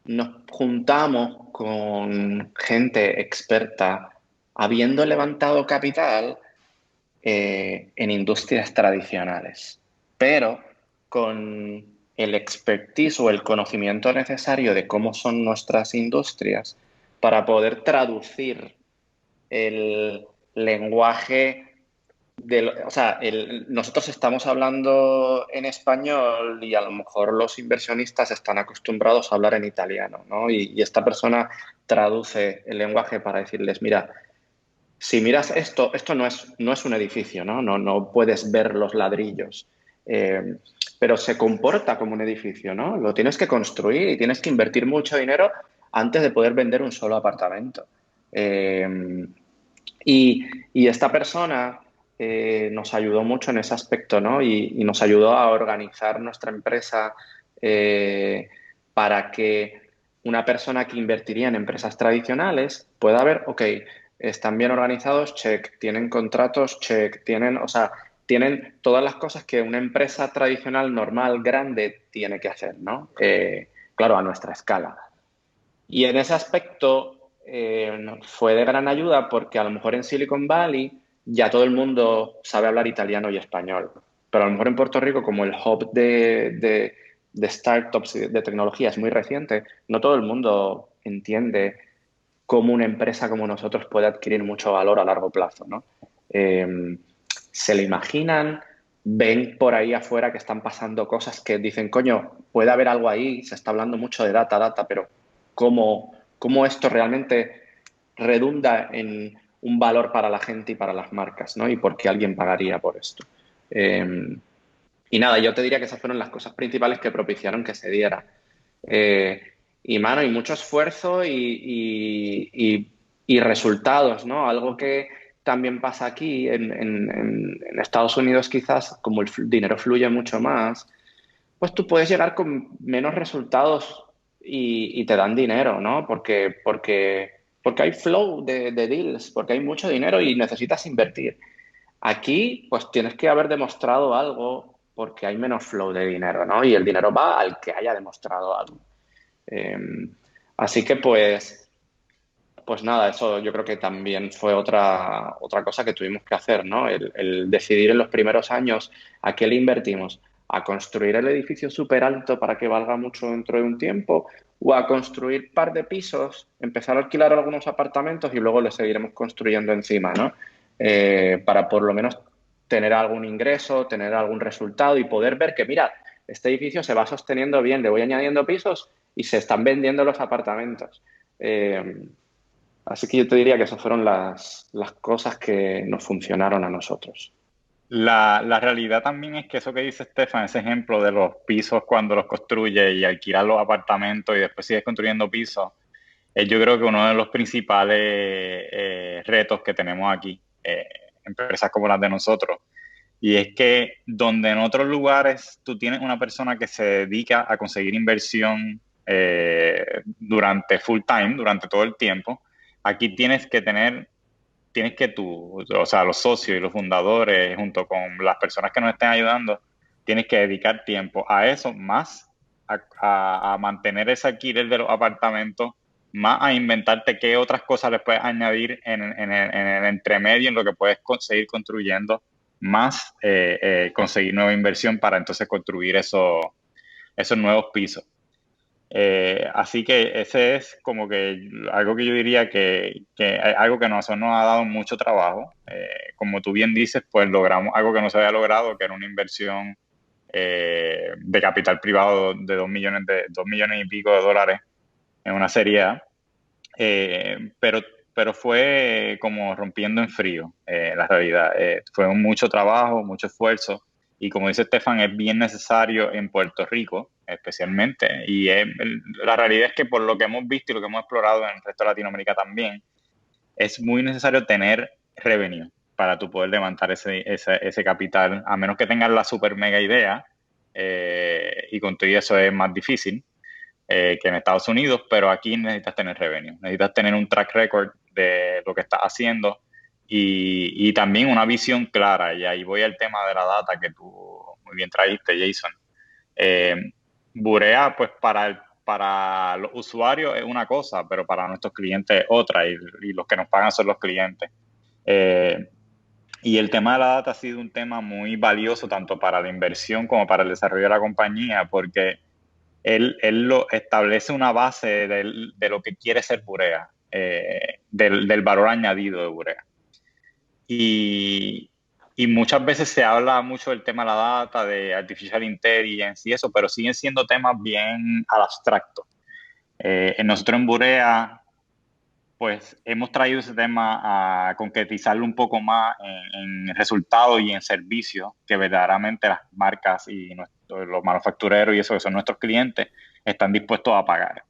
nos juntamos con gente experta habiendo levantado capital en industrias tradicionales, pero con el expertise o el conocimiento necesario de cómo son nuestras industrias para poder traducir el lenguaje o sea, nosotros estamos hablando en español y a lo mejor los inversionistas están acostumbrados a hablar en italiano, ¿no? Y esta persona traduce el lenguaje para decirles, mira, si miras esto no es un edificio, ¿no? No puedes ver los ladrillos, pero se comporta como un edificio, ¿no? Lo tienes que construir y tienes que invertir mucho dinero antes de poder vender un solo apartamento. Eh, y esta persona nos ayudó mucho en ese aspecto, ¿no? Y nos ayudó a organizar nuestra empresa para que una persona que invertiría en empresas tradicionales pueda ver, ok, están bien organizados, check, tienen contratos, check, o sea, tienen todas las cosas que una empresa tradicional, normal, grande, tiene que hacer, ¿no? Claro, a nuestra escala. Y en ese aspecto fue de gran ayuda porque a lo mejor en Silicon Valley ya todo el mundo sabe hablar italiano y español, pero a lo mejor en Puerto Rico, como el hub de startups y de tecnología es muy reciente, no todo el mundo entiende cómo una empresa como nosotros puede adquirir mucho valor a largo plazo, ¿no? Se lo imaginan, ven por ahí afuera que están pasando cosas que dicen, coño, puede haber algo ahí, se está hablando mucho de data, pero ¿cómo esto realmente redunda en un valor para la gente y para las marcas, ¿no? Y por qué alguien pagaría por esto. Y nada, yo te diría que esas fueron las cosas principales que propiciaron que se diera. Eh, y mano, y mucho esfuerzo y resultados, ¿no? Algo que también pasa aquí en Estados Unidos quizás, como el dinero fluye mucho más, pues tú puedes llegar con menos resultados y te dan dinero, ¿no? Porque hay flow de deals, porque hay mucho dinero y necesitas invertir. Aquí, pues tienes que haber demostrado algo porque hay menos flow de dinero, ¿no? Y el dinero va al que haya demostrado algo. Eh, Así que, pues nada, eso yo creo que también fue otra cosa que tuvimos que hacer, ¿no? El decidir en los primeros años a qué le invertimos, a construir el edificio súper alto para que valga mucho dentro de un tiempo o a construir par de pisos, empezar a alquilar algunos apartamentos y luego le seguiremos construyendo encima, ¿no? Para por lo menos tener algún ingreso, tener algún resultado y poder ver que, mira, este edificio se va sosteniendo bien, le voy añadiendo pisos y se están vendiendo los apartamentos. Así que yo te diría que esas fueron las cosas que nos funcionaron a nosotros. La realidad también es que eso que dice Estefan, ese ejemplo de los pisos cuando los construye y alquilar los apartamentos y después sigues construyendo pisos, es yo creo que uno de los principales retos que tenemos aquí, empresas como las de nosotros. Y es que donde en otros lugares tú tienes una persona que se dedica a conseguir inversión durante full time, durante todo el tiempo, aquí tienes que tú, o sea, los socios y los fundadores, junto con las personas que nos estén ayudando, tienes que dedicar tiempo a eso, más a mantener ese alquiler de los apartamentos, más a inventarte qué otras cosas les puedes añadir en el entremedio, en lo que puedes seguir construyendo, más conseguir nueva inversión para entonces construir esos nuevos pisos. Así que ese es como que algo que yo diría que algo que nosotros nos ha dado mucho trabajo. Como tú bien dices, pues logramos algo que no se había logrado, que era una inversión de capital privado de 2 millones y pico de dólares en una serie A. Pero fue como rompiendo en frío, la realidad. Fue mucho trabajo, mucho esfuerzo. Y como dice Estefan, es bien necesario en Puerto Rico, especialmente. Y la realidad es que por lo que hemos visto y lo que hemos explorado en el resto de Latinoamérica también, es muy necesario tener revenue para tú poder levantar ese capital, a menos que tengas la super mega idea. Y con todo eso es más difícil que en Estados Unidos, pero aquí necesitas tener revenue, necesitas tener un track record de lo que estás haciendo y también una visión clara. Y ahí voy al tema de la data que tú muy bien trajiste, Jason. Burea, pues para los usuarios es una cosa, pero para nuestros clientes es otra, y los que nos pagan son los clientes. Eh, y el tema de la data ha sido un tema muy valioso tanto para la inversión como para el desarrollo de la compañía, porque él lo establece una base de lo que quiere ser Burea, del valor añadido de Burea. Y, y muchas veces se habla mucho del tema de la data, de artificial intelligence y eso, pero siguen siendo temas bien abstractos. Nosotros en Burea, pues hemos traído ese tema a concretizarlo un poco más en resultados y en servicios que verdaderamente las marcas y los manufactureros y eso que son nuestros clientes están dispuestos a pagar.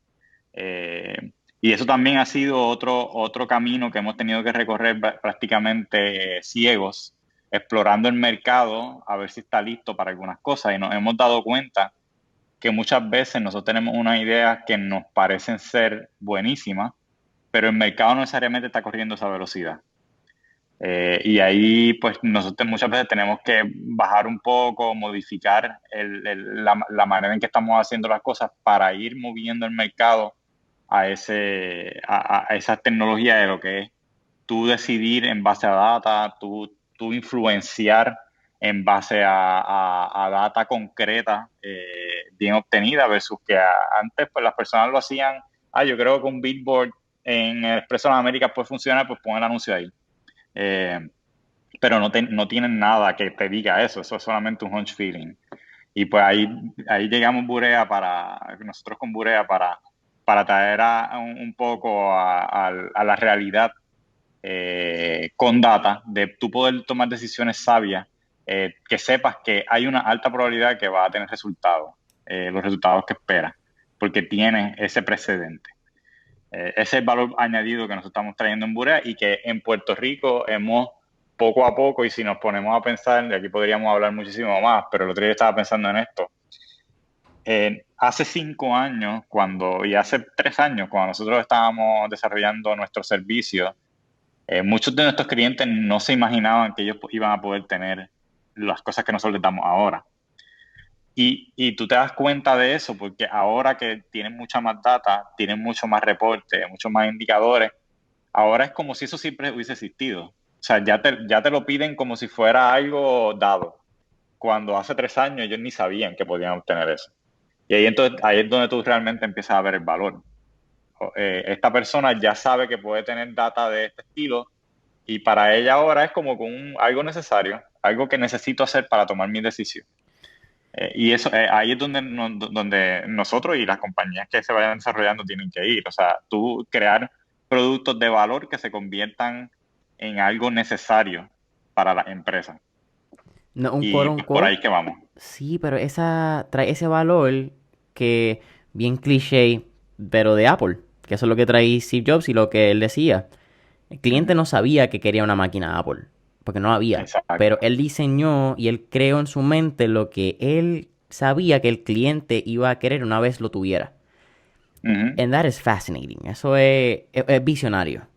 Y eso también ha sido otro camino que hemos tenido que recorrer prácticamente ciegos, explorando el mercado a ver si está listo para algunas cosas. Y nos hemos dado cuenta que muchas veces nosotros tenemos unas ideas que nos parecen ser buenísimas, pero el mercado no necesariamente está corriendo esa velocidad. Y ahí, pues, nosotros muchas veces tenemos que bajar un poco, modificar la manera en que estamos haciendo las cosas para ir moviendo el mercado a esa tecnología de lo que es tú decidir en base a data, tú influenciar en base a data concreta, bien obtenida, versus que antes pues las personas lo hacían, yo creo que un billboard en el Expreso de las Américas puede funcionar, pues pon el anuncio ahí. Pero no tienen nada que te diga eso es solamente un hunch feeling. Y pues ahí llegamos nosotros con Burea para traer un poco a la realidad con data, de tú poder tomar decisiones sabias, que sepas que hay una alta probabilidad que va a tener resultados, los resultados que esperas, porque tienes ese precedente. Ese es el valor añadido que nosotros estamos trayendo en Burea y que en Puerto Rico hemos poco a poco, y si nos ponemos a pensar, de aquí podríamos hablar muchísimo más, pero el otro día estaba pensando en esto. Hace 5 años, y hace 3 años, cuando nosotros estábamos desarrollando nuestro servicio, muchos de nuestros clientes no se imaginaban que ellos iban a poder tener las cosas que nosotros les damos ahora. Y tú te das cuenta de eso porque ahora que tienen mucha más data, tienen mucho más reporte, muchos más indicadores, ahora es como si eso siempre hubiese existido. O sea, ya te lo piden como si fuera algo dado, cuando hace 3 años ellos ni sabían que podían obtener eso. Y ahí es donde tú realmente empiezas a ver el valor. Esta persona ya sabe que puede tener data de este estilo y para ella ahora es como algo necesario, algo que necesito hacer para tomar mi decisión. Y eso, ahí es donde nosotros y las compañías que se vayan desarrollando tienen que ir. O sea, tú crear productos de valor que se conviertan en algo necesario para la empresa. No, un Y quote pues por ahí que vamos. Sí, pero trae ese valor que, bien cliché, pero de Apple, que eso es lo que trae Steve Jobs y lo que él decía. El cliente no sabía que quería una máquina Apple, porque no la había. Exacto. Pero él diseñó y él creó en su mente lo que él sabía que el cliente iba a querer una vez lo tuviera. And that is fascinating. Eso es visionario.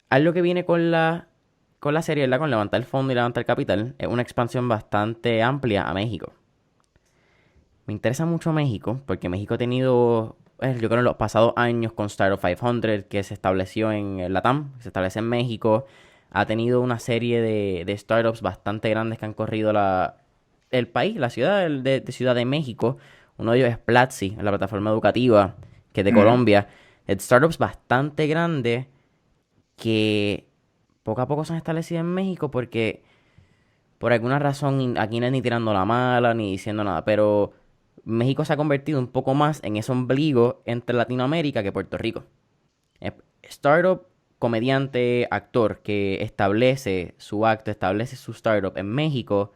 Algo que viene con la serie, ¿verdad? Con levantar el fondo y levantar capital, es una expansión bastante amplia a México. Me interesa mucho México, porque México ha tenido, yo creo, en los pasados años con Startup 500, que se estableció en el LATAM, que se establece en México, ha tenido una serie de startups bastante grandes que han corrido el país, la ciudad de Ciudad de México. Uno de ellos es Platzi, la plataforma educativa, que es de Colombia. Startups bastante grandes que poco a poco se han establecido en México porque por alguna razón aquí no es ni tirando la mala ni diciendo nada, pero México se ha convertido un poco más en ese ombligo entre Latinoamérica que Puerto Rico. Startup, comediante, actor que establece su acto, establece su startup en México,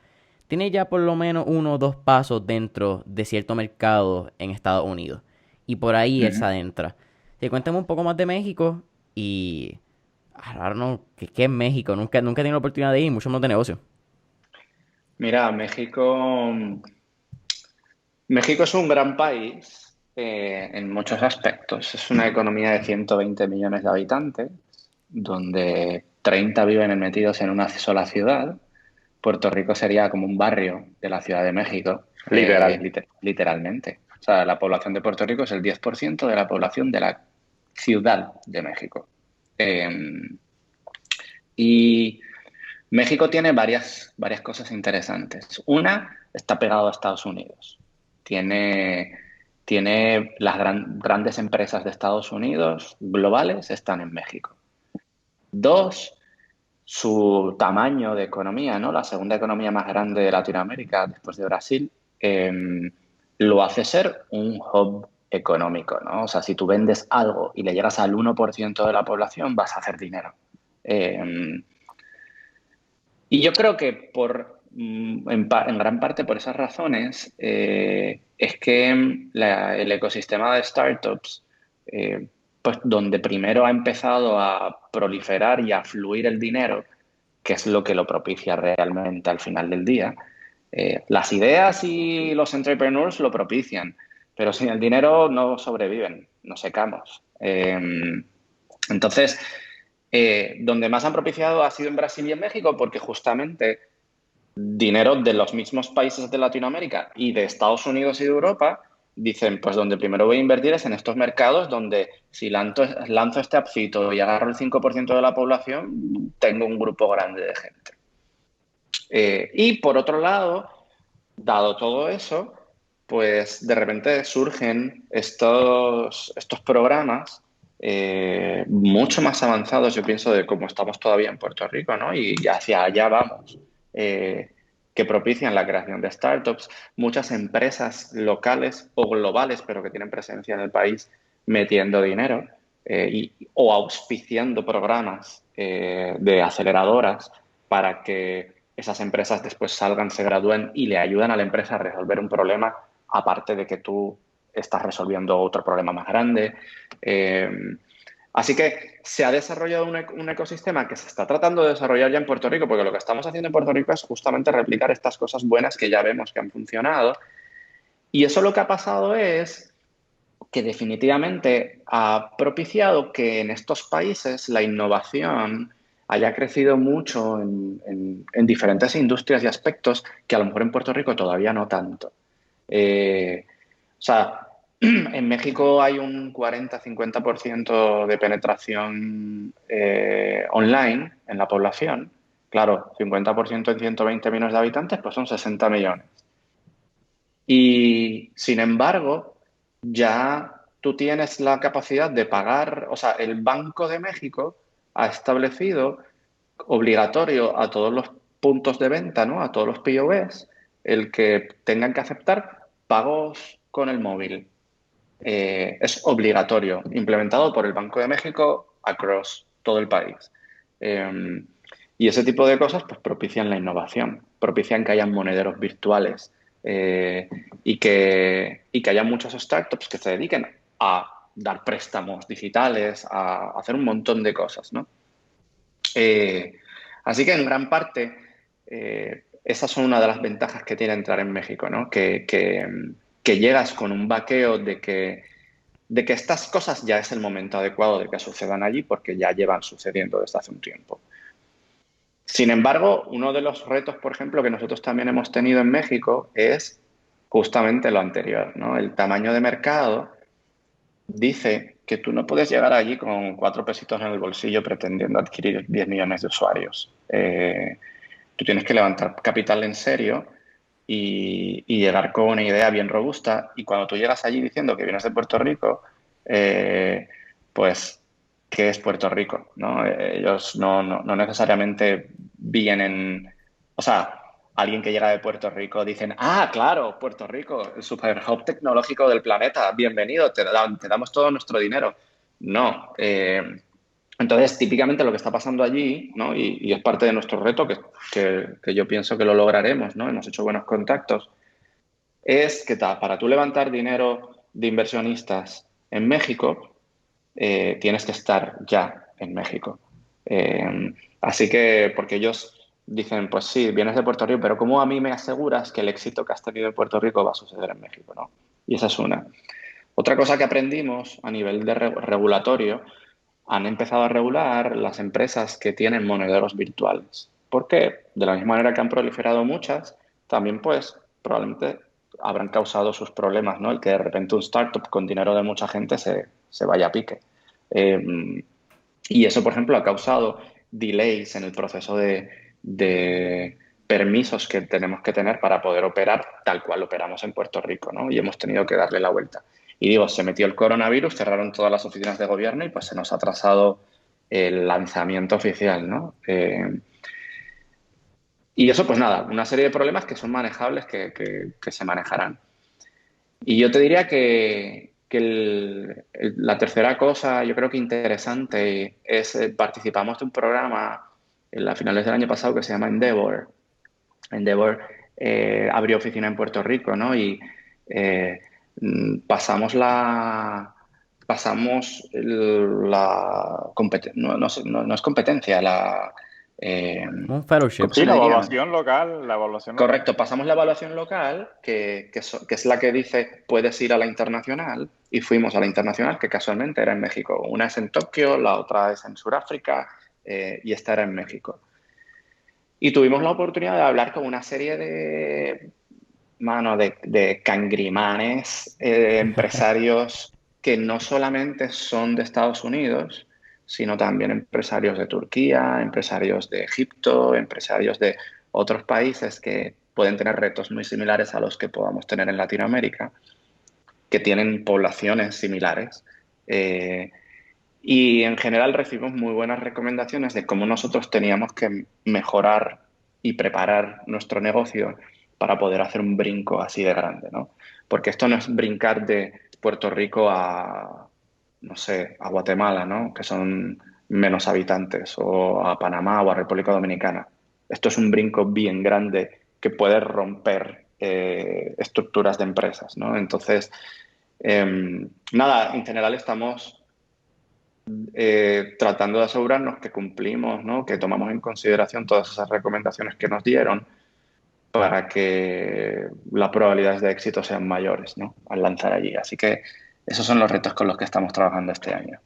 tiene ya por lo menos 1 o 2 pasos dentro de cierto mercado en Estados Unidos. Y por ahí él se adentra. Cuéntame un poco más de México y... Ahora no, ¿qué es México? Nunca he tenido la oportunidad de ir, mucho más de negocio. Mira, México es un gran país en muchos aspectos. Es una economía de 120 millones de habitantes, donde 30 viven metidos en una sola ciudad. Puerto Rico sería como un barrio de la Ciudad de México, Literal. literalmente. O sea, la población de Puerto Rico es el 10% de la población de la Ciudad de México. Y México tiene varias cosas interesantes. Una, está pegado a Estados Unidos. Tiene las grandes empresas de Estados Unidos globales están en México. Dos, su tamaño de economía, ¿no? La segunda economía más grande de Latinoamérica después de Brasil, lo hace ser un hub económico, ¿no? O sea, si tú vendes algo y le llegas al 1% de la población, vas a hacer dinero. Y yo creo que en gran parte por esas razones es que el ecosistema de startups, pues donde primero ha empezado a proliferar y a fluir el dinero, que es lo que lo propicia realmente al final del día, las ideas y los entrepreneurs lo propician, pero sin el dinero no sobreviven, no secamos. Entonces, donde más han propiciado ha sido en Brasil y en México, porque justamente dinero de los mismos países de Latinoamérica y de Estados Unidos y de Europa dicen, pues donde primero voy a invertir es en estos mercados donde si lanzo este appcito y agarro el 5% de la población, tengo un grupo grande de gente. Y por otro lado, dado todo eso, pues de repente surgen estos programas mucho más avanzados, yo pienso, de cómo estamos todavía en Puerto Rico, ¿no? Y hacia allá vamos, que propician la creación de startups, muchas empresas locales o globales, pero que tienen presencia en el país, metiendo dinero o auspiciando programas de aceleradoras para que esas empresas después salgan, se gradúen y le ayudan a la empresa a resolver un problema, aparte de que tú estás resolviendo otro problema más grande. Así que se ha desarrollado un ecosistema que se está tratando de desarrollar ya en Puerto Rico, porque lo que estamos haciendo en Puerto Rico es justamente replicar estas cosas buenas que ya vemos que han funcionado. Y eso lo que ha pasado es que definitivamente ha propiciado que en estos países la innovación haya crecido mucho en diferentes industrias y aspectos que a lo mejor en Puerto Rico todavía no tanto. O sea, en México hay un 40-50% de penetración online en la población. Claro, 50% en 120 millones de habitantes, pues son 60 millones. Y sin embargo, ya tú tienes la capacidad de pagar, o sea, el Banco de México ha establecido obligatorio a todos los puntos de venta, ¿no? A todos los POS, el que tengan que aceptar pagos con el móvil. Es obligatorio, implementado por el Banco de México across todo el país. Y ese tipo de cosas pues propician la innovación, propician que hayan monederos virtuales y que haya muchas startups que se dediquen a dar préstamos digitales, a hacer un montón de cosas, ¿no? Así que en gran parte esas son una de las ventajas que tiene entrar en México, ¿no? Que llegas con un vaqueo de que estas cosas ya es el momento adecuado de que sucedan allí porque ya llevan sucediendo desde hace un tiempo. Sin embargo, uno de los retos, por ejemplo, que nosotros también hemos tenido en México es justamente lo anterior, ¿no? El tamaño de mercado dice que tú no puedes llegar allí con 4 pesitos en el bolsillo pretendiendo adquirir 10 millones de usuarios. Tú tienes que levantar capital en serio y llegar con una idea bien robusta. Y cuando tú llegas allí diciendo que vienes de Puerto Rico, pues, ¿qué es Puerto Rico? ¿No? Ellos no necesariamente vienen... O sea, alguien que llega de Puerto Rico dicen, ah, claro, Puerto Rico, el super hub tecnológico del planeta, bienvenido, te damos todo nuestro dinero. No. Entonces, típicamente lo que está pasando allí, ¿no? Y es parte de nuestro reto, que yo pienso que lo lograremos, ¿no? Hemos hecho buenos contactos, es que para tú levantar dinero de inversionistas en México, tienes que estar ya en México. Así que, porque ellos dicen, pues sí, vienes de Puerto Rico, pero ¿cómo a mí me aseguras que el éxito que has tenido en Puerto Rico va a suceder en México, ¿no? Y esa es una. Otra cosa que aprendimos a nivel de regulatorio, han empezado a regular las empresas que tienen monederos virtuales. ¿Por qué? De la misma manera que han proliferado muchas, también pues probablemente habrán causado sus problemas, ¿no? El que de repente un startup con dinero de mucha gente se vaya a pique. Y eso, por ejemplo, ha causado delays en el proceso de permisos que tenemos que tener para poder operar tal cual operamos en Puerto Rico, ¿no? Y hemos tenido que darle la vuelta. Y digo, se metió el coronavirus, cerraron todas las oficinas de gobierno y pues se nos ha atrasado el lanzamiento oficial, ¿no? Y eso, pues nada, una serie de problemas que son manejables, que se manejarán. Y yo te diría que la tercera cosa, yo creo que interesante, es participamos de un programa a finales del año pasado que se llama Endeavor. Endeavor abrió oficina en Puerto Rico, ¿no? Y eh, pasamos no es competencia, Un fellowship. ¿cómo Sí, se le la diría? evaluación local, la evaluación local. Correcto, pasamos la evaluación local, que es la que dice puedes ir a la internacional, y fuimos a la internacional, que casualmente era en México. Una es en Tokio, la otra es en Sudáfrica, y esta era en México. Y tuvimos la oportunidad de hablar con una serie de cangrimanes, empresarios que no solamente son de Estados Unidos, sino también empresarios de Turquía, empresarios de Egipto, empresarios de otros países que pueden tener retos muy similares a los que podamos tener en Latinoamérica, que tienen poblaciones similares. Y en general recibimos muy buenas recomendaciones de cómo nosotros teníamos que mejorar y preparar nuestro negocio para poder hacer un brinco así de grande, ¿no? Porque esto no es brincar de Puerto Rico a, no sé, a Guatemala, ¿no? Que son menos habitantes, o a Panamá o a República Dominicana. Esto es un brinco bien grande que puede romper estructuras de empresas, ¿no? Entonces, nada, en general estamos tratando de asegurarnos que cumplimos, ¿no? Que tomamos en consideración todas esas recomendaciones que nos dieron para que las probabilidades de éxito sean mayores, ¿no? Al lanzar allí. Así que esos son los retos con los que estamos trabajando este año.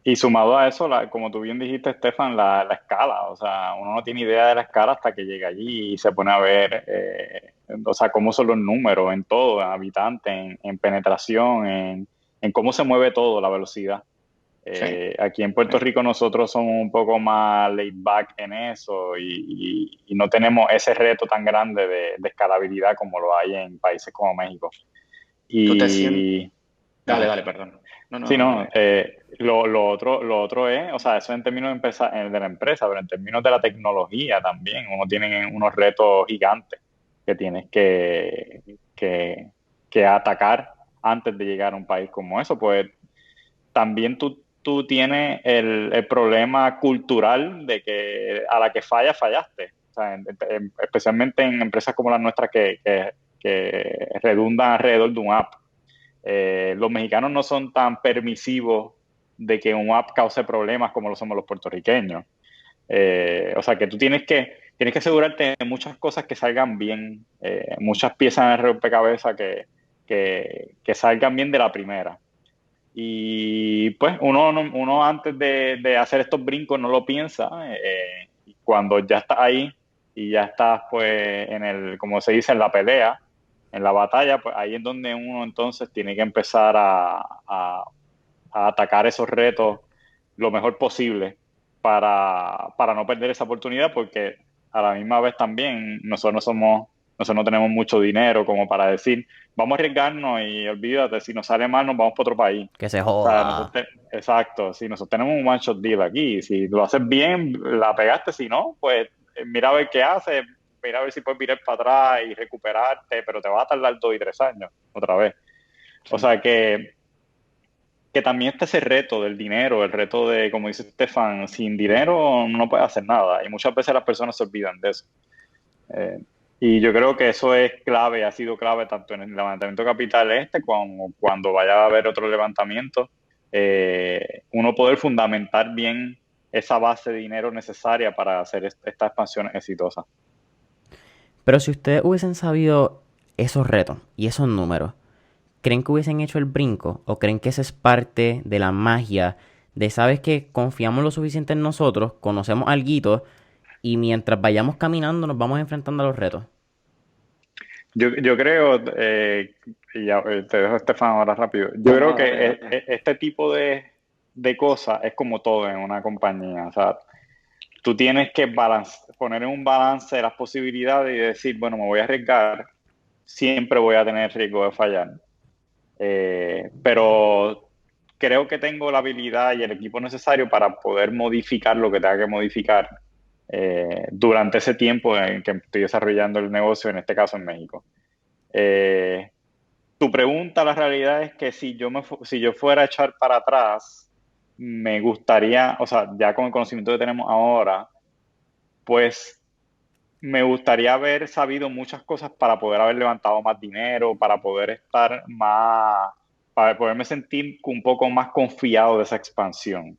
Y sumado a eso, como tú bien dijiste, Estefan, la escala. O sea, uno no tiene idea de la escala hasta que llega allí y se pone a ver, o sea, cómo son los números en todo, en habitantes, en penetración, en cómo se mueve todo, la velocidad. Sí. Aquí en Puerto Rico nosotros somos un poco más laid back en eso y no tenemos ese reto tan grande de escalabilidad como lo hay en países como México. ¿Tú te sientes? Y Dale, perdón. No, sí, no, dale. lo otro es, o sea, eso en términos de la empresa, pero en términos de la tecnología también, uno tiene unos retos gigantes que tienes que atacar antes de llegar a un país como eso, pues también tú tienes el problema cultural de que a la que fallaste. O sea, especialmente en empresas como las nuestras que redundan alrededor de un app. Los mexicanos no son tan permisivos de que un app cause problemas como lo somos los puertorriqueños. O sea, que tú tienes que asegurarte de muchas cosas que salgan bien, muchas piezas en el rompecabezas que salgan bien de la primera. Y pues uno antes de hacer estos brincos no lo piensa. Cuando ya estás ahí y ya estás pues como se dice, en la pelea, en la batalla, pues ahí es donde uno entonces tiene que empezar a atacar esos retos lo mejor posible para no perder esa oportunidad, porque a la misma vez también nosotros no tenemos mucho dinero como para decir, vamos a arriesgarnos y olvídate, si nos sale mal nos vamos para otro país. Que se O sea, joda. exacto, si nosotros tenemos un one shot deal aquí, si lo haces bien, la pegaste, si no, pues mira a ver qué haces, mira a ver si puedes virar para atrás y recuperarte, pero te va a tardar 2 y 3 años otra vez. Sí. O sea que también está ese reto del dinero, el reto de, como dice Estefan, sin dinero no puedes hacer nada y muchas veces las personas se olvidan de eso. Y yo creo que eso es clave, ha sido clave tanto en el levantamiento de capital como cuando vaya a haber otro levantamiento, uno poder fundamentar bien esa base de dinero necesaria para hacer esta expansión exitosa. Pero si ustedes hubiesen sabido esos retos y esos números, ¿creen que hubiesen hecho el brinco? ¿O creen que esa es parte de la magia de, sabes que confiamos lo suficiente en nosotros, conocemos alguito y mientras vayamos caminando nos vamos enfrentando a los retos? Yo creo, y ya, te dejo Estefan ahora rápido, yo creo No, que dale, dale. este tipo de cosas es como todo en una compañía, o sea, tú tienes que poner en un balance las posibilidades y decir, bueno, me voy a arriesgar, siempre voy a tener riesgo de fallar. Pero creo que tengo la habilidad y el equipo necesario para poder modificar lo que tenga que modificar durante ese tiempo en que estoy desarrollando el negocio, en este caso en México. Eh, Tu pregunta, la realidad es que si yo fuera a echar para atrás, me gustaría, o sea, ya con el conocimiento que tenemos ahora, pues me gustaría haber sabido muchas cosas para poder haber levantado más dinero, para poder estar más, para poderme sentir un poco más confiado de esa expansión.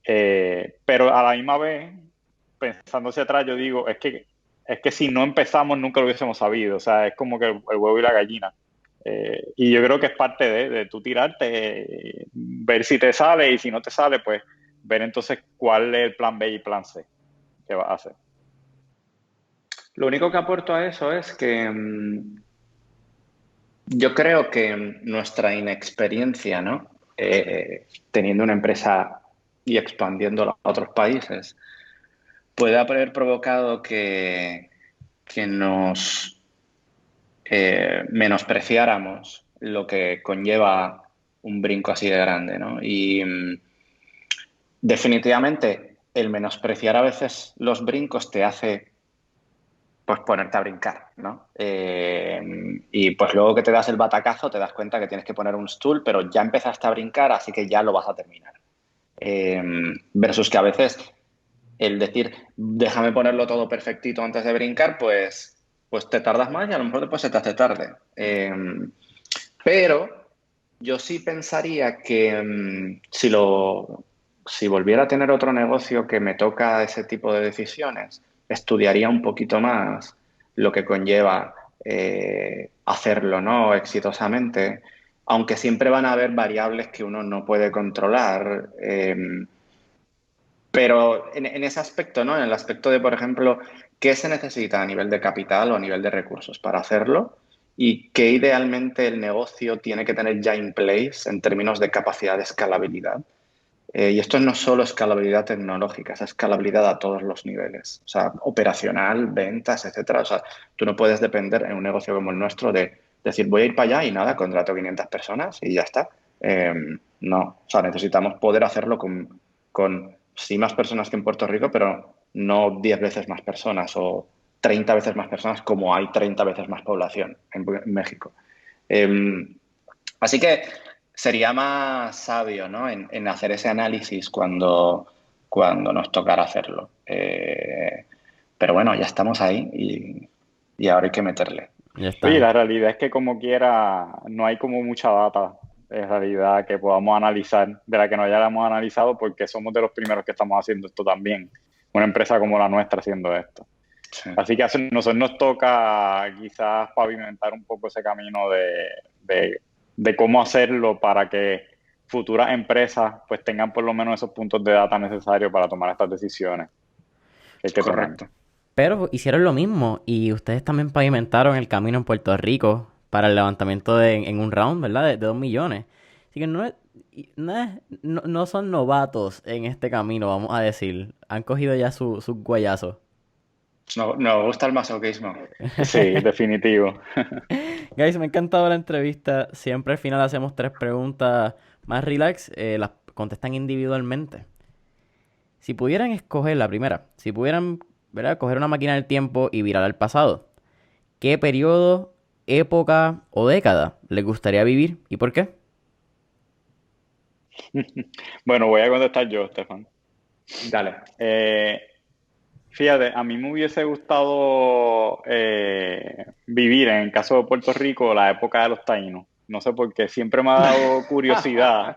Pero a la misma vez, pensando hacia atrás, yo digo, es que si no empezamos nunca lo hubiésemos sabido, o sea, es como que el huevo y la gallina. Y yo creo que es parte de tú tirarte, ver si te sale y si no te sale, pues ver entonces cuál es el plan B y plan C que vas a hacer. Lo único que aporto a eso es que yo creo que nuestra inexperiencia, ¿no? Teniendo una empresa y expandiéndola a otros países, puede haber provocado que nos menospreciáramos lo que conlleva un brinco así de grande, ¿no? Y definitivamente el menospreciar a veces los brincos te hace pues ponerte a brincar, ¿no? Y pues luego que te das el batacazo te das cuenta que tienes que poner un stool, pero ya empezaste a brincar, así que ya lo vas a terminar. Eh, Versus que a veces el decir, déjame ponerlo todo perfectito antes de brincar, pues te tardas más y a lo mejor después se te hace tarde. Pero yo sí pensaría que si volviera a tener otro negocio que me toca ese tipo de decisiones, estudiaría un poquito más lo que conlleva hacerlo, ¿no? Exitosamente, aunque siempre van a haber variables que uno no puede controlar. Pero en ese aspecto, ¿no? En el aspecto de, por ejemplo, qué se necesita a nivel de capital o a nivel de recursos para hacerlo y qué idealmente el negocio tiene que tener ya in place en términos de capacidad de escalabilidad. Y esto no es solo escalabilidad tecnológica, es escalabilidad a todos los niveles, o sea, operacional, ventas, etcétera. O sea, tú no puedes depender en un negocio como el nuestro de decir voy a ir para allá y nada, contrato 500 personas y ya está. No, o sea, necesitamos poder hacerlo con sí más personas que en Puerto Rico, pero no 10 veces más personas o 30 veces más personas como hay 30 veces más población en México. Eh, Así que sería más sabio, ¿no? En hacer ese análisis cuando nos tocara hacerlo. Pero bueno, ya estamos ahí y ahora hay que meterle. Ya Oye, está. la realidad es que como quiera, no hay como mucha data en realidad que podamos analizar, de la que no hayamos analizado, porque somos de los primeros que estamos haciendo esto también. Una empresa como la nuestra haciendo esto. Sí. Así que a nosotros nos toca quizás pavimentar un poco ese camino de cómo hacerlo para que futuras empresas pues tengan por lo menos esos puntos de data necesarios para tomar estas decisiones que hay que tomar. Correcto. Pero hicieron lo mismo y ustedes también pavimentaron el camino en Puerto Rico para el levantamiento en un round, ¿verdad? De 2 millones. Así que no son novatos en este camino, vamos a decir. Han cogido ya sus guayazos. Nos gusta el masoquismo. Sí, definitivo. Guys, me ha encantado la entrevista. Siempre al final hacemos 3 preguntas más relax. Las contestan individualmente. Si pudieran escoger la primera, si pudieran, ¿verdad? Coger una máquina del tiempo y virar al pasado, ¿qué periodo, época o década les gustaría vivir y por qué? Bueno, voy a contestar yo, Estefan. Dale. Eh, Fíjate, a mí me hubiese gustado vivir en el caso de Puerto Rico la época de los taínos. No sé por qué, siempre me ha dado curiosidad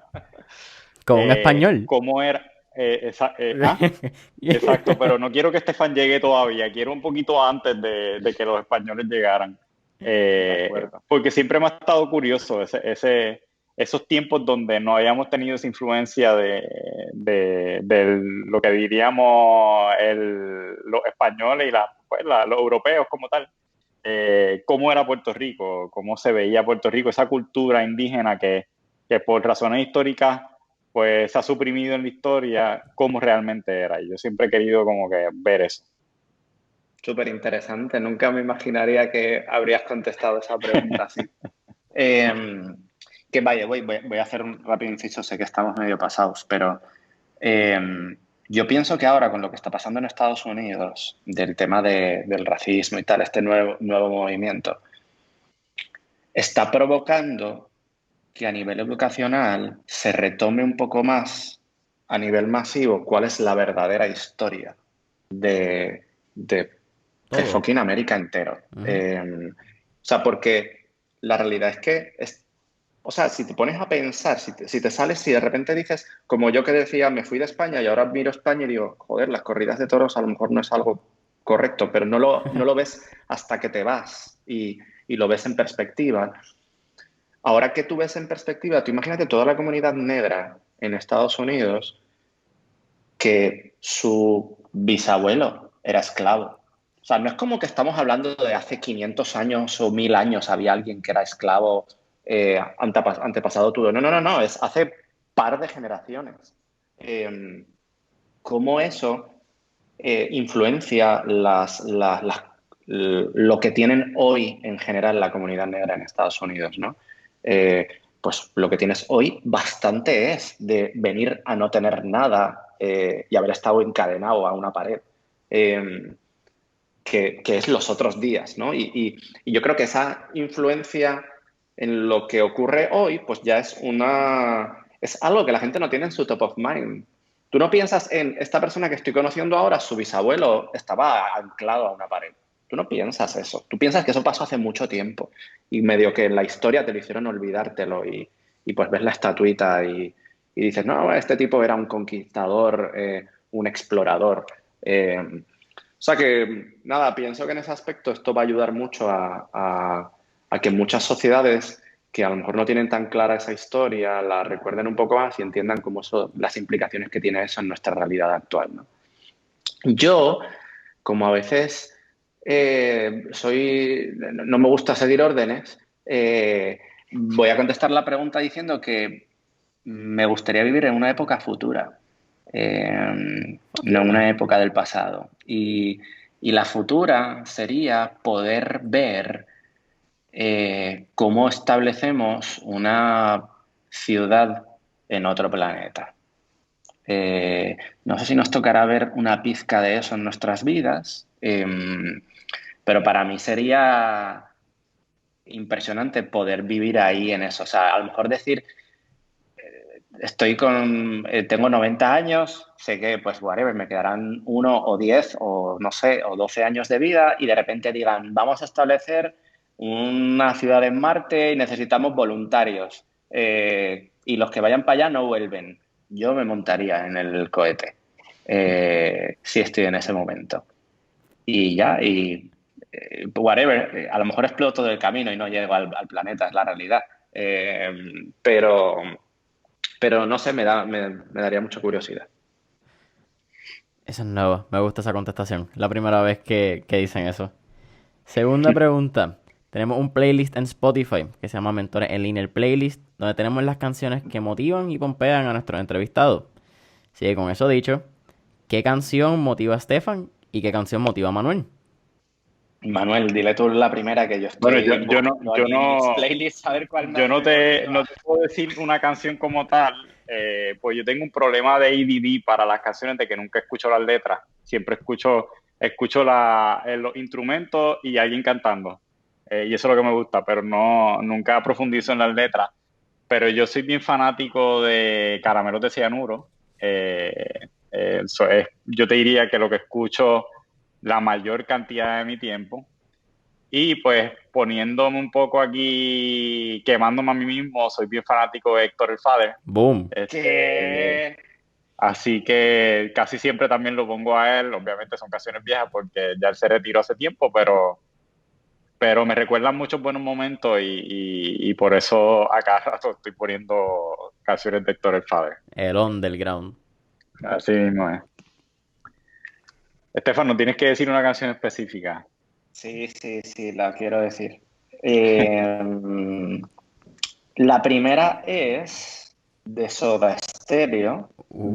Con un español. cómo era. Exacto, pero no quiero que Estefan llegue todavía, quiero un poquito antes de que los españoles llegaran. De acuerdo. Porque siempre me ha estado curioso esos tiempos donde no habíamos tenido esa influencia de lo que diríamos los españoles y los europeos como tal. cómo era Puerto Rico, cómo se veía Puerto Rico, esa cultura indígena que por razones históricas pues se ha suprimido en la historia, cómo realmente era. Y yo siempre he querido como que ver eso. Súper interesante. Nunca me imaginaría que habrías contestado esa pregunta así. Que vaya, voy a hacer un rápido inciso. Sé que estamos medio pasados, pero yo pienso que ahora con lo que está pasando en Estados Unidos, del tema del racismo y tal, este nuevo movimiento, está provocando que a nivel educacional se retome un poco más a nivel masivo cuál es la verdadera historia de el Todo. fucking América entero. Ujú. O sea, porque la realidad es que, o sea, si te pones a pensar, si te sales, si de repente dices, como yo que decía, me fui de España y ahora miro España y digo, joder, las corridas de toros a lo mejor no es algo correcto, pero no lo ves hasta que te vas y lo ves en perspectiva. Ahora que tú ves en perspectiva, tú imagínate toda la comunidad negra en Estados Unidos que su bisabuelo era esclavo. O sea, no es como que estamos hablando de hace 500 años o 1000 años había alguien que era esclavo antepasado tuyo. No, es hace par de generaciones. Cómo eso influencia lo que tienen hoy en general la comunidad negra en Estados Unidos, ¿no? Pues lo que tienes hoy bastante es de venir a no tener nada y haber estado encadenado a una pared, que es los otros días, ¿no? Y yo creo que esa influencia en lo que ocurre hoy, pues ya es algo que la gente no tiene en su top of mind. Tú no piensas en esta persona que estoy conociendo ahora, su bisabuelo estaba anclado a una pared. Tú no piensas eso. Tú piensas que eso pasó hace mucho tiempo y medio que en la historia te lo hicieron olvidártelo y pues ves la estatuita y dices, no, este tipo era un conquistador, un explorador. O sea que, nada, pienso que en ese aspecto esto va a ayudar mucho a que muchas sociedades que a lo mejor no tienen tan clara esa historia la recuerden un poco más y entiendan cómo las implicaciones que tiene eso en nuestra realidad actual, ¿no? Yo, como a veces no me gusta seguir órdenes, voy a contestar la pregunta diciendo que me gustaría vivir en una época futura, no en Futura. una época del pasado. Y la futura sería poder ver cómo establecemos una ciudad en otro planeta. No sé si nos tocará ver una pizca de eso en nuestras vidas, pero para mí sería impresionante poder vivir ahí en eso. O sea, a lo mejor decir, tengo 90 años, sé que, pues, whatever, me quedarán 1 o 10 o, no sé, o 12 años de vida y de repente digan, vamos a establecer una ciudad en Marte y necesitamos voluntarios. Y los que vayan para allá no vuelven. Yo me montaría en el cohete si estoy en ese momento. Y ya, whatever, a lo mejor exploto del camino y no llego al planeta, es la realidad. Eh, pero... Pero no sé, me daría mucha curiosidad. Eso es nuevo. Me gusta esa contestación. La primera vez que dicen eso. Segunda pregunta. Tenemos un playlist en Spotify que se llama Mentores en Línea, el playlist, donde tenemos las canciones que motivan y pompean a nuestros entrevistados. Así que con eso dicho, ¿qué canción motiva a Stefan y qué canción motiva a Manuel? Manuel, dile tú la primera que yo Bueno, estoy buscando aquí en mis playlists a ver cuál yo me no motiva. te puedo decir una canción como tal, pues yo tengo un problema de ADD para las canciones de que nunca escucho las letras. Siempre escucho los instrumentos y alguien cantando. Y eso es lo que me gusta, pero nunca profundizo en las letras. Pero yo soy bien fanático de Caramelos de Cianuro. Yo te diría que lo que escucho la mayor cantidad de mi tiempo. Y pues poniéndome un poco aquí, quemándome a mí mismo, soy bien fanático de Héctor el Father. Boom. ¿Qué? Así que casi siempre también lo pongo a él. Obviamente son canciones viejas porque ya él se retiró hace tiempo, pero me recuerdan muchos buenos momentos y por eso a cada rato estoy poniendo canciones de Héctor el Father. El underground. Así mismo es. Estefano, tienes que decir una canción específica. Sí, la quiero decir. Eh, la primera es de Soda Stereo, Uh,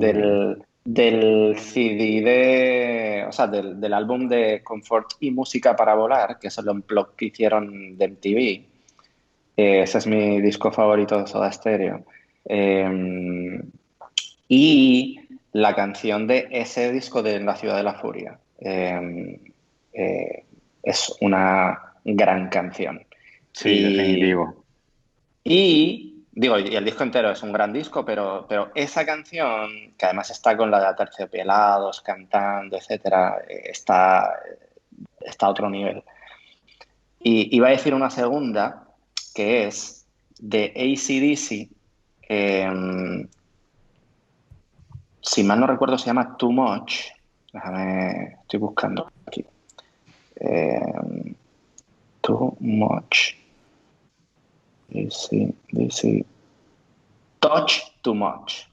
del CD o sea, del álbum de Confort y Música para Volar, que es el unplug que hicieron de MTV. Ese es mi disco favorito de Soda Stereo. Eh, y la canción de ese disco de La Ciudad de la Furia. Eh, es una gran canción. Sí, Y, definitivo. digo, y el disco entero es un gran disco, pero esa canción, que además está con la de Aterciopelados, cantando, etcétera, está a otro nivel. Y iba a decir una segunda, que es de AC/DC. Si mal no recuerdo, se llama Too Much. Déjame, estoy buscando aquí. Eh, Too Much. DC. Touch Too Much.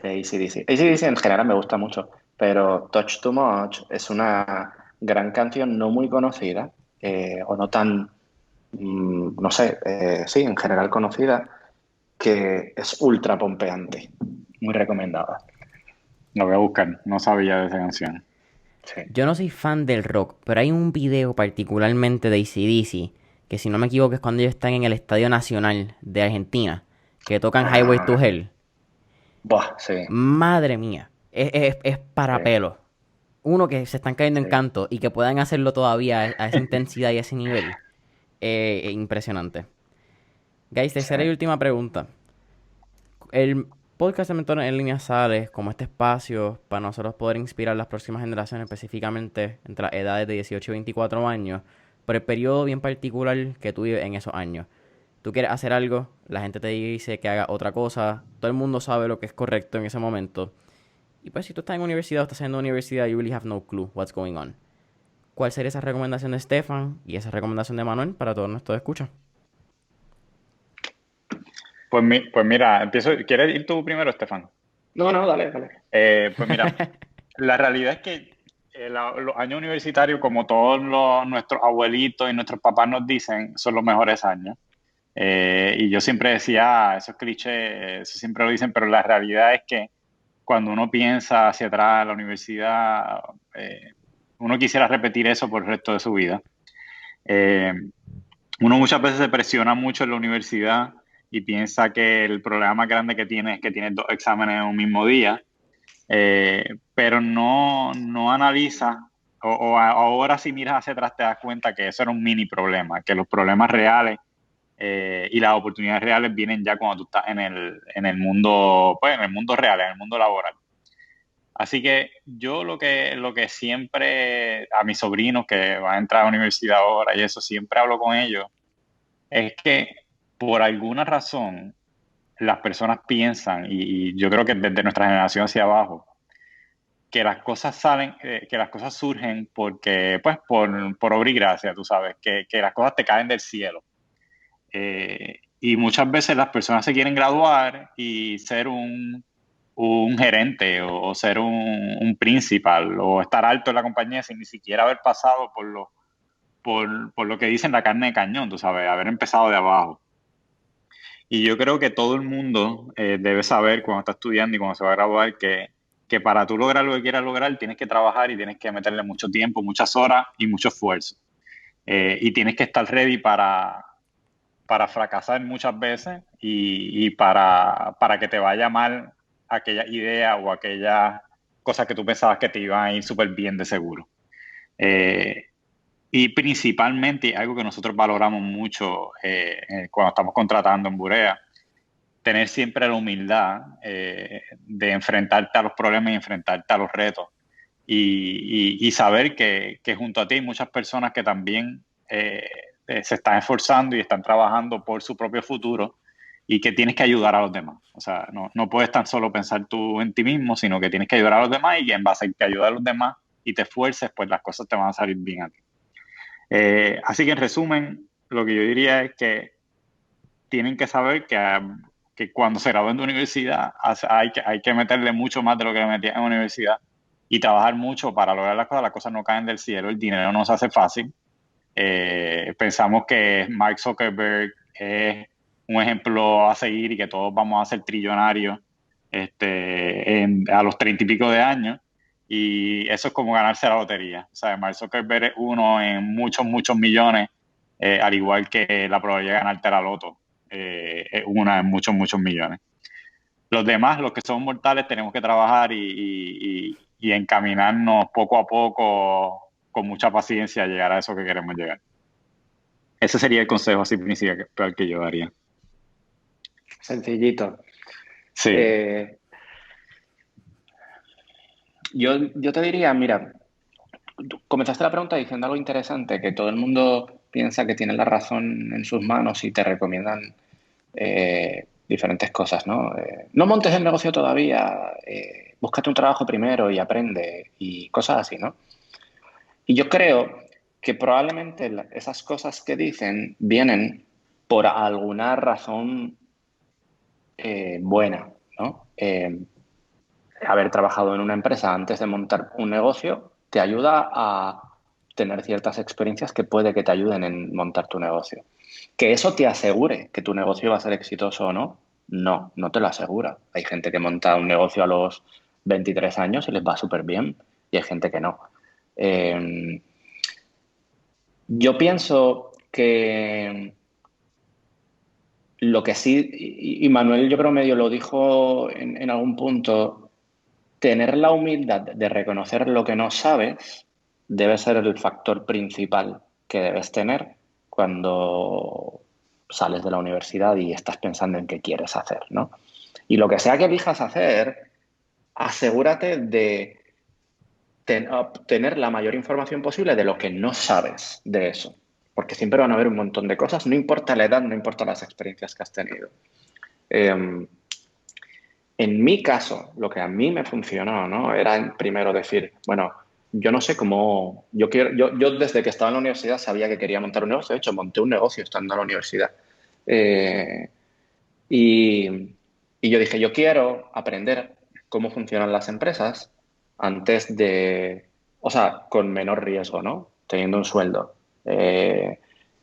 De AC/DC. AC/DC en general me gusta mucho, pero Touch Too Much es una gran canción no muy conocida, o no tan, no sé, sí, en general conocida, que es ultra pompeante. Muy recomendada. Lo voy a buscar, no sabía de esa canción. Sí. yo no soy fan del rock, pero hay un video particularmente de AC/DC, que si no me equivoco es cuando ellos están en el Estadio Nacional de Argentina, que tocan Highway to Ah, Hell. buah, sí, Madre mía, es sí, para pelo. Uno, que se están cayendo en sí. canto y que puedan hacerlo todavía a esa intensidad y a ese nivel. Impresionante. Guys, tercera y Sí. última pregunta. El podcast de Mentores en Línea sale como este espacio para nosotros poder inspirar a las próximas generaciones, específicamente entre las edades de 18 y 24 años, por el periodo bien particular que tú vives en esos años. Tú quieres hacer algo, la gente te dice que haga otra cosa, todo el mundo sabe lo que es correcto en ese momento. Y pues si tú estás en universidad o estás en la universidad, you really have no clue what's going on. ¿Cuál sería esa recomendación de Stefan y esa recomendación de Manuel para todos nuestros escuchas? Pues mira, ¿Quieres ir tú primero, Estefan? No, no, dale, dale. Pues mira, la realidad es que los años universitarios, como todos nuestros abuelitos y nuestros papás nos dicen, son los mejores años. Y yo siempre decía, esos clichés, eso siempre lo dicen, pero la realidad es que cuando uno piensa hacia atrás en la universidad, uno quisiera repetir eso por el resto de su vida. Eh, Uno muchas veces se presiona mucho en la universidad y piensa que el problema más grande que tiene es que tienes dos exámenes en un mismo día, pero no analiza, ahora si miras hacia atrás te das cuenta que eso era un mini problema, que los problemas reales y las oportunidades reales vienen ya cuando tú estás en el mundo, pues en el mundo real, en el mundo laboral. Así que yo lo que siempre a mis sobrinos que van a entrar a la universidad ahora y eso, siempre hablo con ellos, es que por alguna razón las personas piensan, y yo creo que desde nuestra generación hacia abajo, que las cosas que las cosas surgen porque, pues, por obra y gracia, tú sabes, que las cosas te caen del cielo. Y muchas veces las personas se quieren graduar y ser un gerente o ser un principal o estar alto en la compañía sin ni siquiera haber pasado por lo que dicen la carne de cañón, tú sabes, haber empezado de abajo. Y yo creo que todo el mundo debe saber cuando está estudiando y cuando se va a graduar que para tú lograr lo que quieras lograr tienes que trabajar y tienes que meterle mucho tiempo, muchas horas y mucho esfuerzo. Y tienes que estar ready para fracasar muchas veces y para que te vaya mal aquella idea o aquella cosa que tú pensabas que te iban a ir súper bien de seguro. Y principalmente, algo que nosotros valoramos mucho cuando estamos contratando en Burea, tener siempre la humildad de enfrentarte a los problemas y enfrentarte a los retos. Y saber que junto a ti hay muchas personas que también se están esforzando y están trabajando por su propio futuro y que tienes que ayudar a los demás. O sea, no puedes tan solo pensar tú en ti mismo, sino que tienes que ayudar a los demás y en base a que ayudar a los demás y te esfuerces, pues las cosas te van a salir bien a ti. Así que en resumen, lo que yo diría es que tienen que saber que cuando se gradúen de universidad hay que meterle mucho más de lo que le metían en universidad y trabajar mucho para lograr las cosas. Las cosas no caen del cielo, el dinero no se hace fácil Pensamos que Mark Zuckerberg es un ejemplo a seguir y que todos vamos a ser trillonarios a los 30 y pico de años. Y eso es como ganarse la lotería. O sea, Mark Zuckerberg es uno en muchos, muchos millones, al igual que la probabilidad de ganarte la loto es una en muchos, muchos millones. Los demás, los que son mortales, tenemos que trabajar y encaminarnos poco a poco, con mucha paciencia, a llegar a eso que queremos llegar. Ese sería el consejo así principal que yo daría. Sencillito. Sí. Yo te diría, mira, tú comenzaste la pregunta diciendo algo interesante, que todo el mundo piensa que tiene la razón en sus manos y te recomiendan diferentes cosas, ¿no? No montes el negocio todavía, búscate un trabajo primero y aprende y cosas así, ¿no? Y yo creo que probablemente esas cosas que dicen vienen por alguna razón buena, ¿no? Haber trabajado en una empresa antes de montar un negocio te ayuda a tener ciertas experiencias que puede que te ayuden en montar tu negocio. Que eso te asegure que tu negocio va a ser exitoso o no, no, no te lo asegura. Hay gente que monta un negocio a los 23 años y les va súper bien y hay gente que no. Yo pienso que lo que sí, y Manuel yo creo medio lo dijo en algún punto, tener la humildad de reconocer lo que no sabes debe ser el factor principal que debes tener cuando sales de la universidad y estás pensando en qué quieres hacer, ¿no? Y lo que sea que elijas hacer, asegúrate de obtener la mayor información posible de lo que no sabes de eso. Porque siempre van a haber un montón de cosas, no importa la edad, no importa las experiencias que has tenido. En mi caso, lo que a mí me funcionó, ¿no? Era primero decir, bueno, yo no sé cómo, yo desde que estaba en la universidad sabía que quería montar un negocio, de hecho monté un negocio estando en la universidad. Y, y yo dije, yo quiero aprender cómo funcionan las empresas antes de, o sea, con menor riesgo, ¿no? Teniendo un sueldo.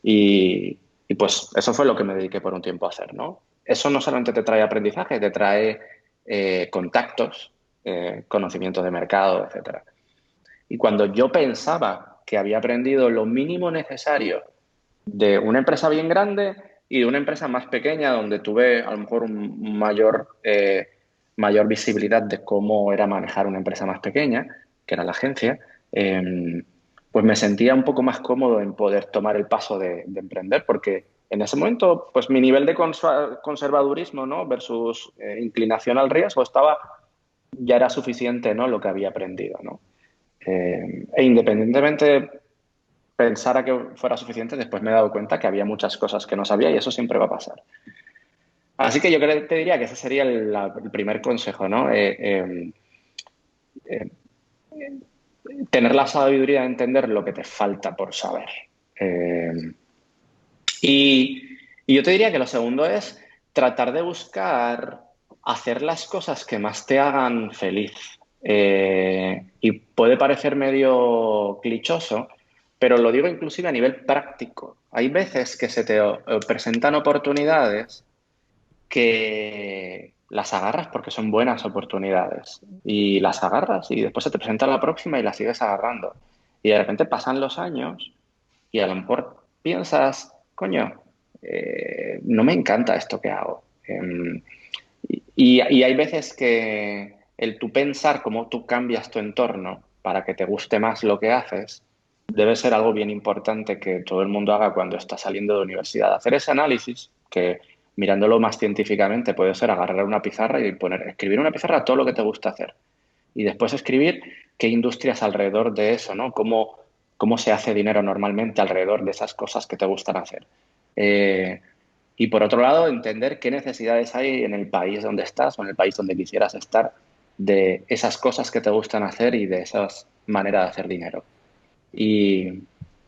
Y, y pues eso fue lo que me dediqué por un tiempo a hacer, ¿no? Eso no solamente te trae aprendizaje, te trae contactos, conocimiento de mercado, etcétera. Y cuando yo pensaba que había aprendido lo mínimo necesario de una empresa bien grande y de una empresa más pequeña donde tuve a lo mejor un mayor visibilidad de cómo era manejar una empresa más pequeña, que era la agencia, pues me sentía un poco más cómodo en poder tomar el paso de emprender, porque en ese momento, pues mi nivel de conservadurismo, ¿no? Versus inclinación al riesgo ya era suficiente, ¿no? Lo que había aprendido, ¿no? E independientemente pensara que fuera suficiente, después me he dado cuenta que había muchas cosas que no sabía y eso siempre va a pasar. Así que yo te diría que ese sería el primer consejo, ¿no? Tener la sabiduría de entender lo que te falta por saber. Y yo te diría que lo segundo es tratar de buscar hacer las cosas que más te hagan feliz. Y puede parecer medio clichoso, pero lo digo inclusive a nivel práctico. Hay veces que se te presentan oportunidades que las agarras porque son buenas oportunidades. Y las agarras y después se te presenta la próxima y la sigues agarrando. Y de repente pasan los años y a lo mejor piensas, coño, no me encanta esto que hago. Y hay veces que el tú pensar cómo tú cambias tu entorno para que te guste más lo que haces, debe ser algo bien importante que todo el mundo haga cuando está saliendo de universidad. Hacer ese análisis, que mirándolo más científicamente puede ser agarrar una pizarra y escribir una pizarra todo lo que te gusta hacer. Y después escribir qué industrias alrededor de eso, ¿no? Cómo se hace dinero normalmente alrededor de esas cosas que te gustan hacer. Y por otro lado, entender qué necesidades hay en el país donde estás o en el país donde quisieras estar de esas cosas que te gustan hacer y de esas maneras de hacer dinero. Y,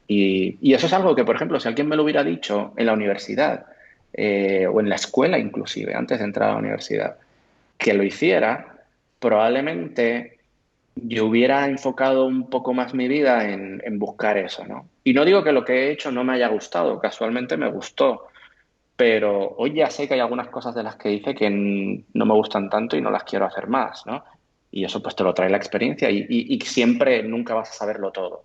y eso es algo que, por ejemplo, si alguien me lo hubiera dicho en la universidad o en la escuela inclusive, antes de entrar a la universidad, que lo hiciera, probablemente yo hubiera enfocado un poco más mi vida en buscar eso, ¿no? Y no digo que lo que he hecho no me haya gustado, casualmente me gustó, pero hoy ya sé que hay algunas cosas de las que hice que no me gustan tanto y no las quiero hacer más, ¿no? Y eso pues te lo trae la experiencia y siempre nunca vas a saberlo todo.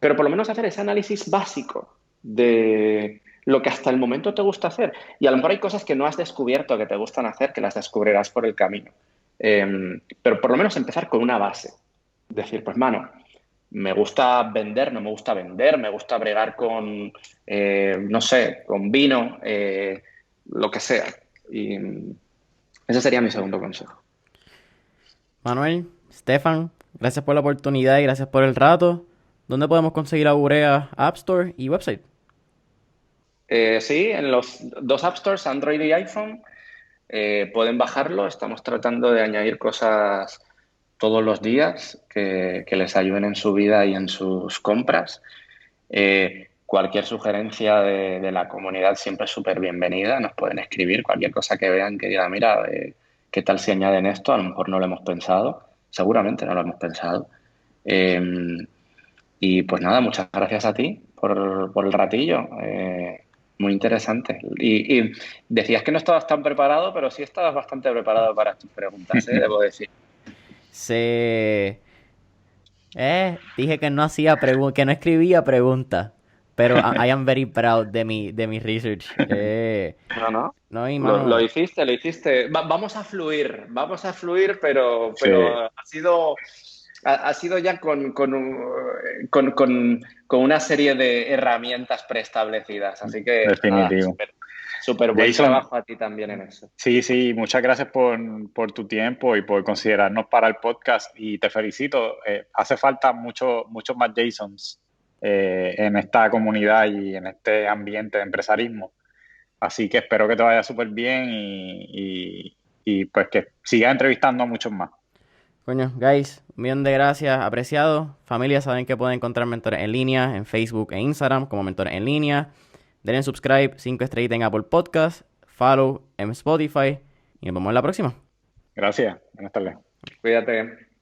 Pero por lo menos hacer ese análisis básico de lo que hasta el momento te gusta hacer. Y a lo mejor hay cosas que no has descubierto que te gustan hacer, que las descubrirás por el camino. Pero por lo menos empezar con una base. Decir, pues mano, me gusta vender, no me gusta vender, me gusta bregar con, no sé, con vino, lo que sea. Y ese sería mi segundo consejo. Manuel, Stefan, gracias por la oportunidad y gracias por el rato. ¿Dónde podemos conseguir Augurea App Store y website? Sí, en los dos App Stores, Android y iPhone, pueden bajarlo. Estamos tratando de añadir cosas todos los días que les ayuden en su vida y en sus compras. Cualquier sugerencia de la comunidad siempre es súper bienvenida. Nos pueden escribir cualquier cosa que vean que diga, mira, ¿qué tal si añaden esto? A lo mejor no lo hemos pensado. Seguramente no lo hemos pensado. Eh, y pues nada, muchas gracias a ti por el ratillo. Muy interesante. Y decías que no estabas tan preparado, pero sí estabas bastante preparado para tus preguntas, debo decir. Se... dije que no hacía que no escribía preguntas, pero I am very proud de mi research. No, no. No, y Lo mano, hiciste, lo hiciste. Vamos a fluir, Sí, pero ha sido ya con una serie de herramientas preestablecidas. Así que nada, definitivo. súper, súper buen Jason, trabajo a ti también en eso. sí, sí, muchas gracias por tu tiempo y por considerarnos para el podcast y te felicito. Hace falta muchos más Jasons en esta comunidad y en este ambiente de empresarismo. Así que espero que te vaya súper bien y pues que sigas entrevistando a muchos más. coño, guys, un millón de gracias, apreciado. Familia, saben que pueden encontrar mentores en línea en Facebook e Instagram como mentores en línea. Denle subscribe, 5 estrellitas en Apple Podcast, follow en Spotify y nos vemos en la próxima. Gracias. Buenas tardes. Cuídate.